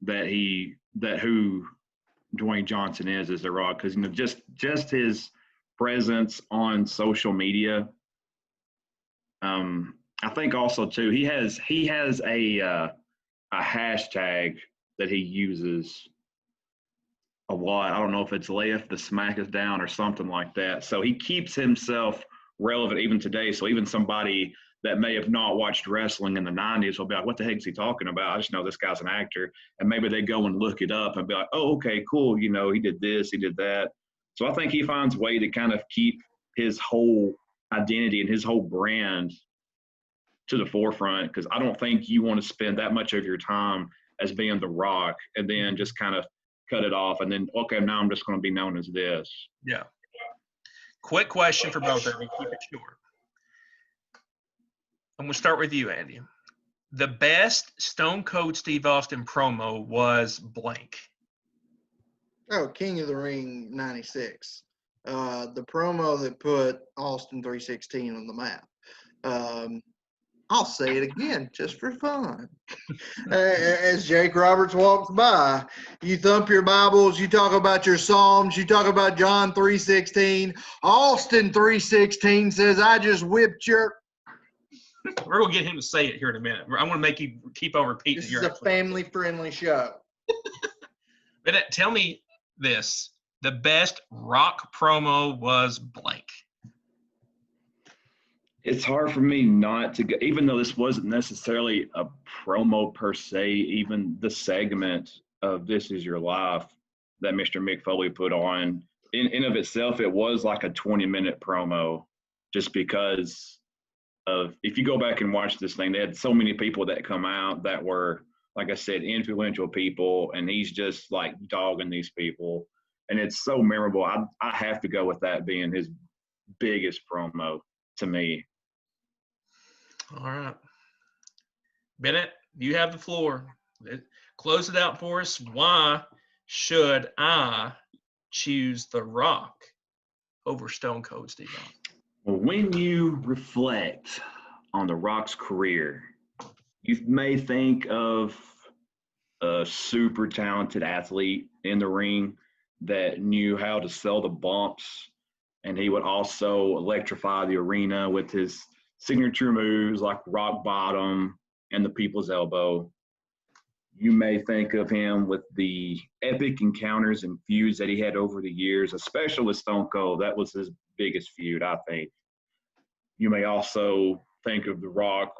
who Dwayne Johnson is as The Rock, because just his presence on social media. I think also too he has a hashtag that he uses a lot. I don't know if it's "left the smack is down" or something like that. So he keeps himself relevant even today. So even somebody that may have not watched wrestling in the 90s will be like, what the heck is he talking about? I just know this guy's an actor. And maybe they go and look it up and be like, oh, okay, cool. He did this, he did that. So I think he finds a way to kind of keep his whole identity and his whole brand to the forefront, because I don't think you want to spend that much of your time as being The Rock and then just kind of cut it off and then, okay, now I'm just going to be known as this. Yeah. Quick question for both of you. Keep it short. I'm going to start with you, Andy. The best Stone Cold Steve Austin promo was blank. Oh, King of the Ring 96. The promo that put Austin 316 on the map. I'll say it again just for fun. As Jake Roberts walks by, you thump your Bibles, you talk about your Psalms, you talk about John 3:16. Austin 3:16 says, I just whipped your... We're going to get him to say it here in a minute. I'm going to make you keep on repeating. This is a family-friendly show. But tell me this. The best Rock promo was blank. It's hard for me not to go, even though this wasn't necessarily a promo per se, even the segment of This Is Your Life that Mr. Mick Foley put on, in of itself, it was like a 20-minute promo, just because of, if you go back and watch this thing, they had so many people that come out that were, like I said, influential people, and he's just like dogging these people. And it's so memorable. I have to go with that being his biggest promo to me. All right. Bennett, you have the floor. Close it out for us. Why should I choose The Rock over Stone Cold Steve Austin? Well, when you reflect on The Rock's career, you may think of a super talented athlete in the ring that knew how to sell the bumps, and he would also electrify the arena with his signature moves like rock bottom and the people's elbow. You may think of him with the epic encounters and feuds that he had over the years, especially with Stone Cold. That was his biggest feud, I think. You may also think of The Rock.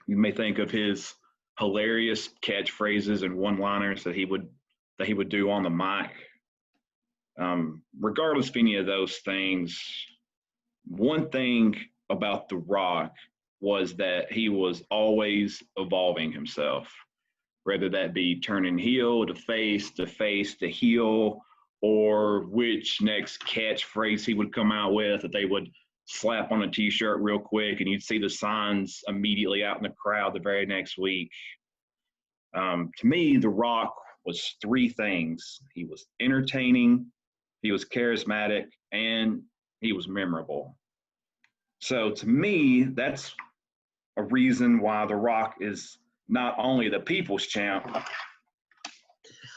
You may think of his hilarious catchphrases and one-liners that he would do on the mic. Regardless of any of those things, one thing about The Rock was that he was always evolving himself, whether that be turning heel to face to heel, or which next catchphrase he would come out with that they would slap on a T-shirt real quick, and you'd see the signs immediately out in the crowd the very next week. To me, The Rock was three things. He was entertaining, he was charismatic, and he was memorable. So to me, that's a reason why The Rock is not only the people's champ,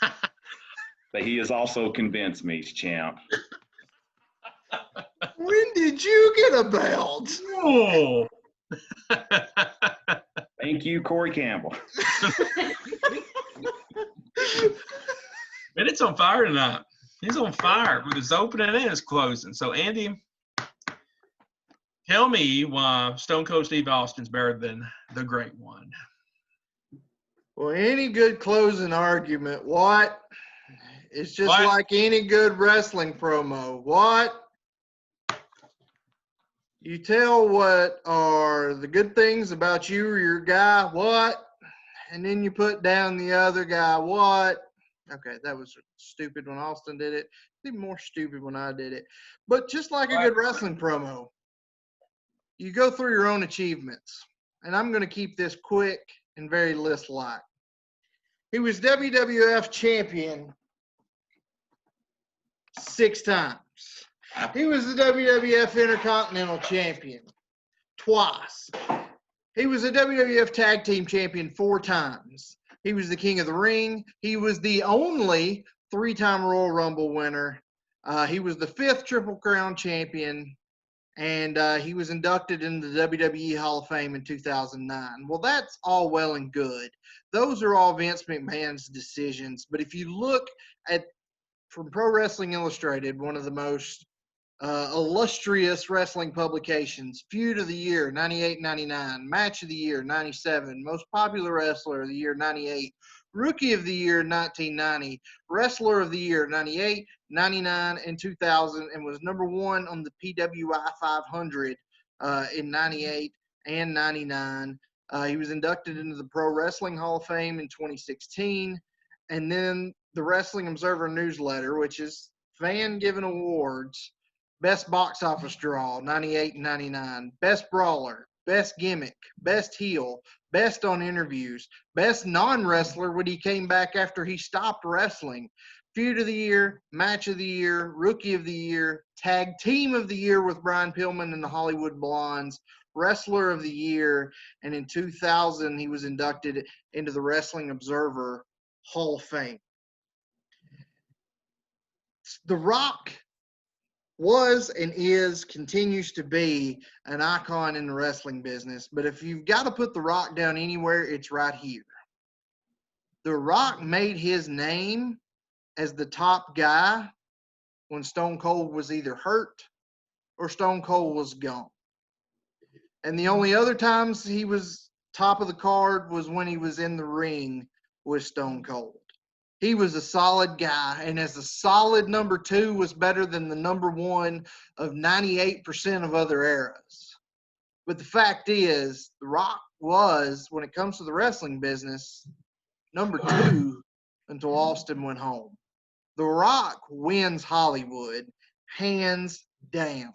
but he is also convinced me's champ. When did you get a belt? Oh. Thank you, Corey Campbell. Kid's on fire tonight. He's on fire with his opening and his closing. So, Andy, tell me why Stone Cold Steve Austin's better than the Great One. Well, any good closing argument, what? It's just What? like any good wrestling promo. What? You tell what are the good things about you or your guy, what? And then you put down the other guy, what? Okay, that was stupid when Austin did it. Even more stupid when I did it. But just like a good wrestling promo, you go through your own achievements. And I'm going to keep this quick and very list-like. He was WWF champion 6 times. He was the WWF Intercontinental Champion twice. He was a WWF Tag Team Champion 4 times. He was the King of the Ring. He was the only 3-time Royal Rumble winner. He was the 5th Triple Crown Champion. And he was inducted into the WWE Hall of Fame in 2009. Well, that's all well and good. Those are all Vince McMahon's decisions. But if you look at, from Pro Wrestling Illustrated, one of the most illustrious wrestling publications, Feud of the Year, 98-99, Match of the Year, 97, Most Popular Wrestler of the Year, 98, Rookie of the Year, 1990, Wrestler of the Year, 98, 99, and 2000, and was number 1 on the PWI 500 in 98 and 99. He was inducted into the Pro Wrestling Hall of Fame in 2016, and then the Wrestling Observer newsletter, which is fan-given awards, Best Box Office Draw, 98 and 99, Best Brawler, Best Gimmick, Best Heel, Best on Interviews, Best Non-Wrestler when he came back after he stopped wrestling, Feud of the Year, Match of the Year, Rookie of the Year, Tag Team of the Year with Brian Pillman and the Hollywood Blondes, Wrestler of the Year, and in 2000 he was inducted into the Wrestling Observer Hall of Fame. The Rock was and continues to be an icon in the wrestling business. But if you've got to put The Rock down anywhere, it's right here. The Rock made his name as the top guy when Stone Cold was either hurt or Stone Cold was gone. And the only other times he was top of the card was when he was in the ring with Stone Cold. He was a solid guy, and as a solid number 2 was better than the number 1 of 98% of other eras. But the fact is, The Rock was, when it comes to the wrestling business, number 2 until Austin went home. The Rock wins Hollywood, hands down.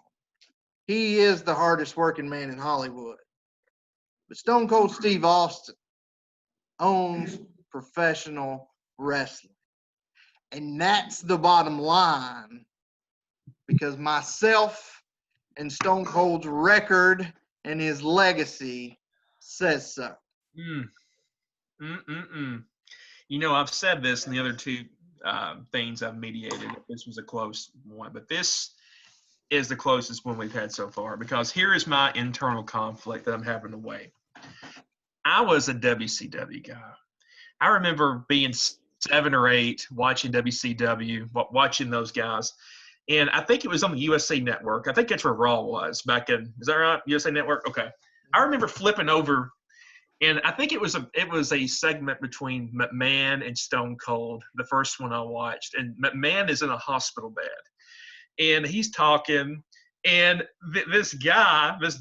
He is the hardest working man in Hollywood. But Stone Cold Steve Austin owns professional wrestling. And that's the bottom line, because myself and Stone Cold's record and his legacy says so. You know, I've said this in the other 2 things I've mediated. This was a close one, but this is the closest one we've had so far, because here is my internal conflict that I'm having to weigh. I was a WCW guy. I remember being 7 or 8 watching WCW, watching those guys. And I think it was on the USA Network. I think that's where Raw was back in, is that right? USA Network? Okay. I remember flipping over, and I think it was a segment between McMahon and Stone Cold, the first one I watched. And McMahon is in a hospital bed, and he's talking, and this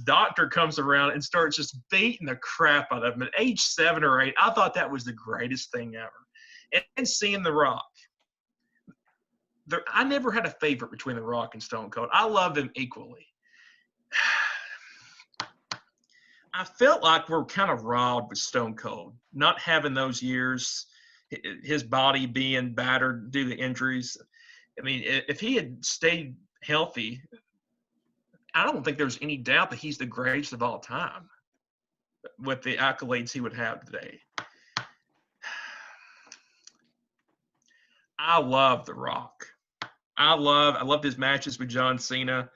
doctor comes around and starts just beating the crap out of him. At age 7 or 8, I thought that was the greatest thing ever. And seeing The Rock. I never had a favorite between The Rock and Stone Cold. I love them equally. I felt like we're kind of robbed with Stone Cold, not having those years, his body being battered due to injuries. I mean, if he had stayed healthy, I don't think there's any doubt that he's the greatest of all time with the accolades he would have today. I love The Rock. I loved his matches with John Cena.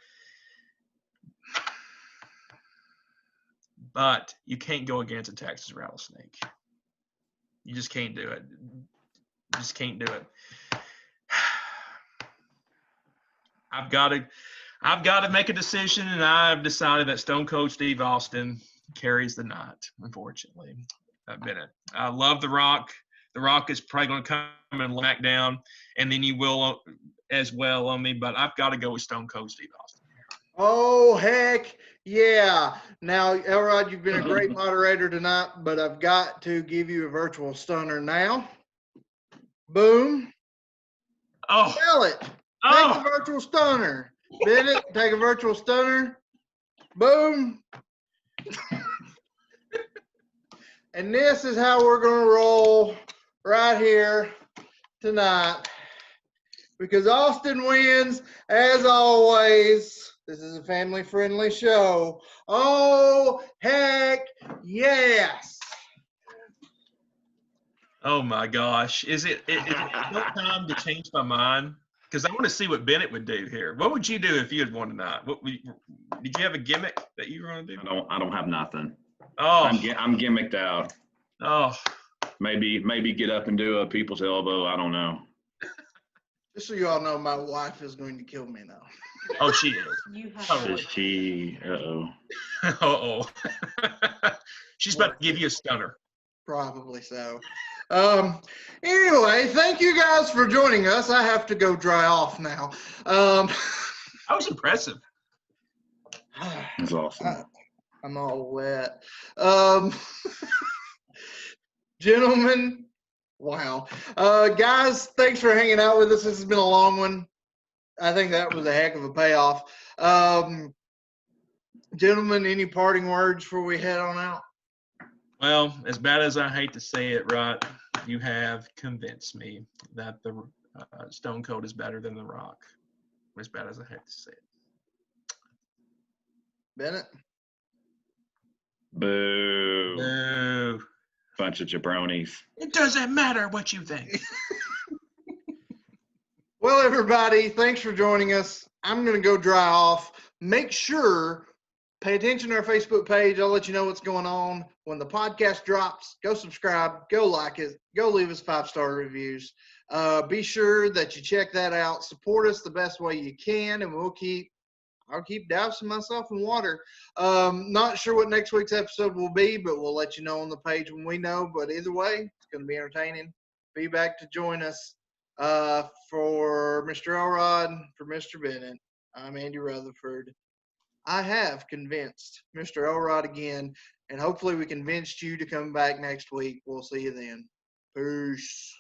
But you can't go against a Texas rattlesnake. You just can't do it. You just can't do it. I've got to make a decision, and I've decided that Stone Cold Steve Austin carries the night, unfortunately. Bennett. I love The Rock. The Rock is probably going to come and smack down, and then you will as well on me, but I've got to go with Stone Cold Steve Austin. Oh, heck yeah. Now, Elrod, you've been a great moderator tonight, but I've got to give you a virtual stunner now. Boom. Oh. Spell it. Take a virtual stunner. Bennett, take a virtual stunner. Boom. And this is how we're going to roll right here tonight. Because Austin wins, as always. This is a family-friendly show. Oh, heck yes. Oh, my gosh. Is it time to change my mind? Because I want to see what Bennett would do here. What would you do if you had won tonight? Did you have a gimmick that you were going to do? I don't have nothing. Oh. I'm gimmicked out. Oh. Maybe get up and do a people's elbow. I don't know. Just so you all know, my wife is going to kill me now. Oh, she is. Is she? Uh-oh. Uh-oh. She's about to give you a stunner. Probably so. Anyway, thank you guys for joining us. I have to go dry off now. That was impressive. That's awesome. I'm all wet. Gentlemen, wow. Guys, thanks for hanging out with us. This has been a long one. I think that was a heck of a payoff. Gentlemen, any parting words before we head on out? Well, as bad as I hate to say it, right, you have convinced me that the Stone Cold is better than The Rock. As bad as I hate to say it. Bennett? Boo. Boo. Bunch of jabronis. It doesn't matter what you think. Well, everybody, thanks for joining us. I'm going to go dry off. Make sure, pay attention to our Facebook page. I'll let you know what's going on. When the podcast drops, go subscribe, go like it, go leave us 5-star reviews. Be sure that you check that out. Support us the best way you can, and I'll keep dousing myself in water. Not sure what next week's episode will be, but we'll let you know on the page when we know. But either way, it's going to be entertaining. Be back to join us. For Mr. Elrod, for Mr. Bennett, I'm Andy Rutherford. I have convinced Mr. Elrod again, and hopefully we convinced you to come back next week. We'll see you then. Peace.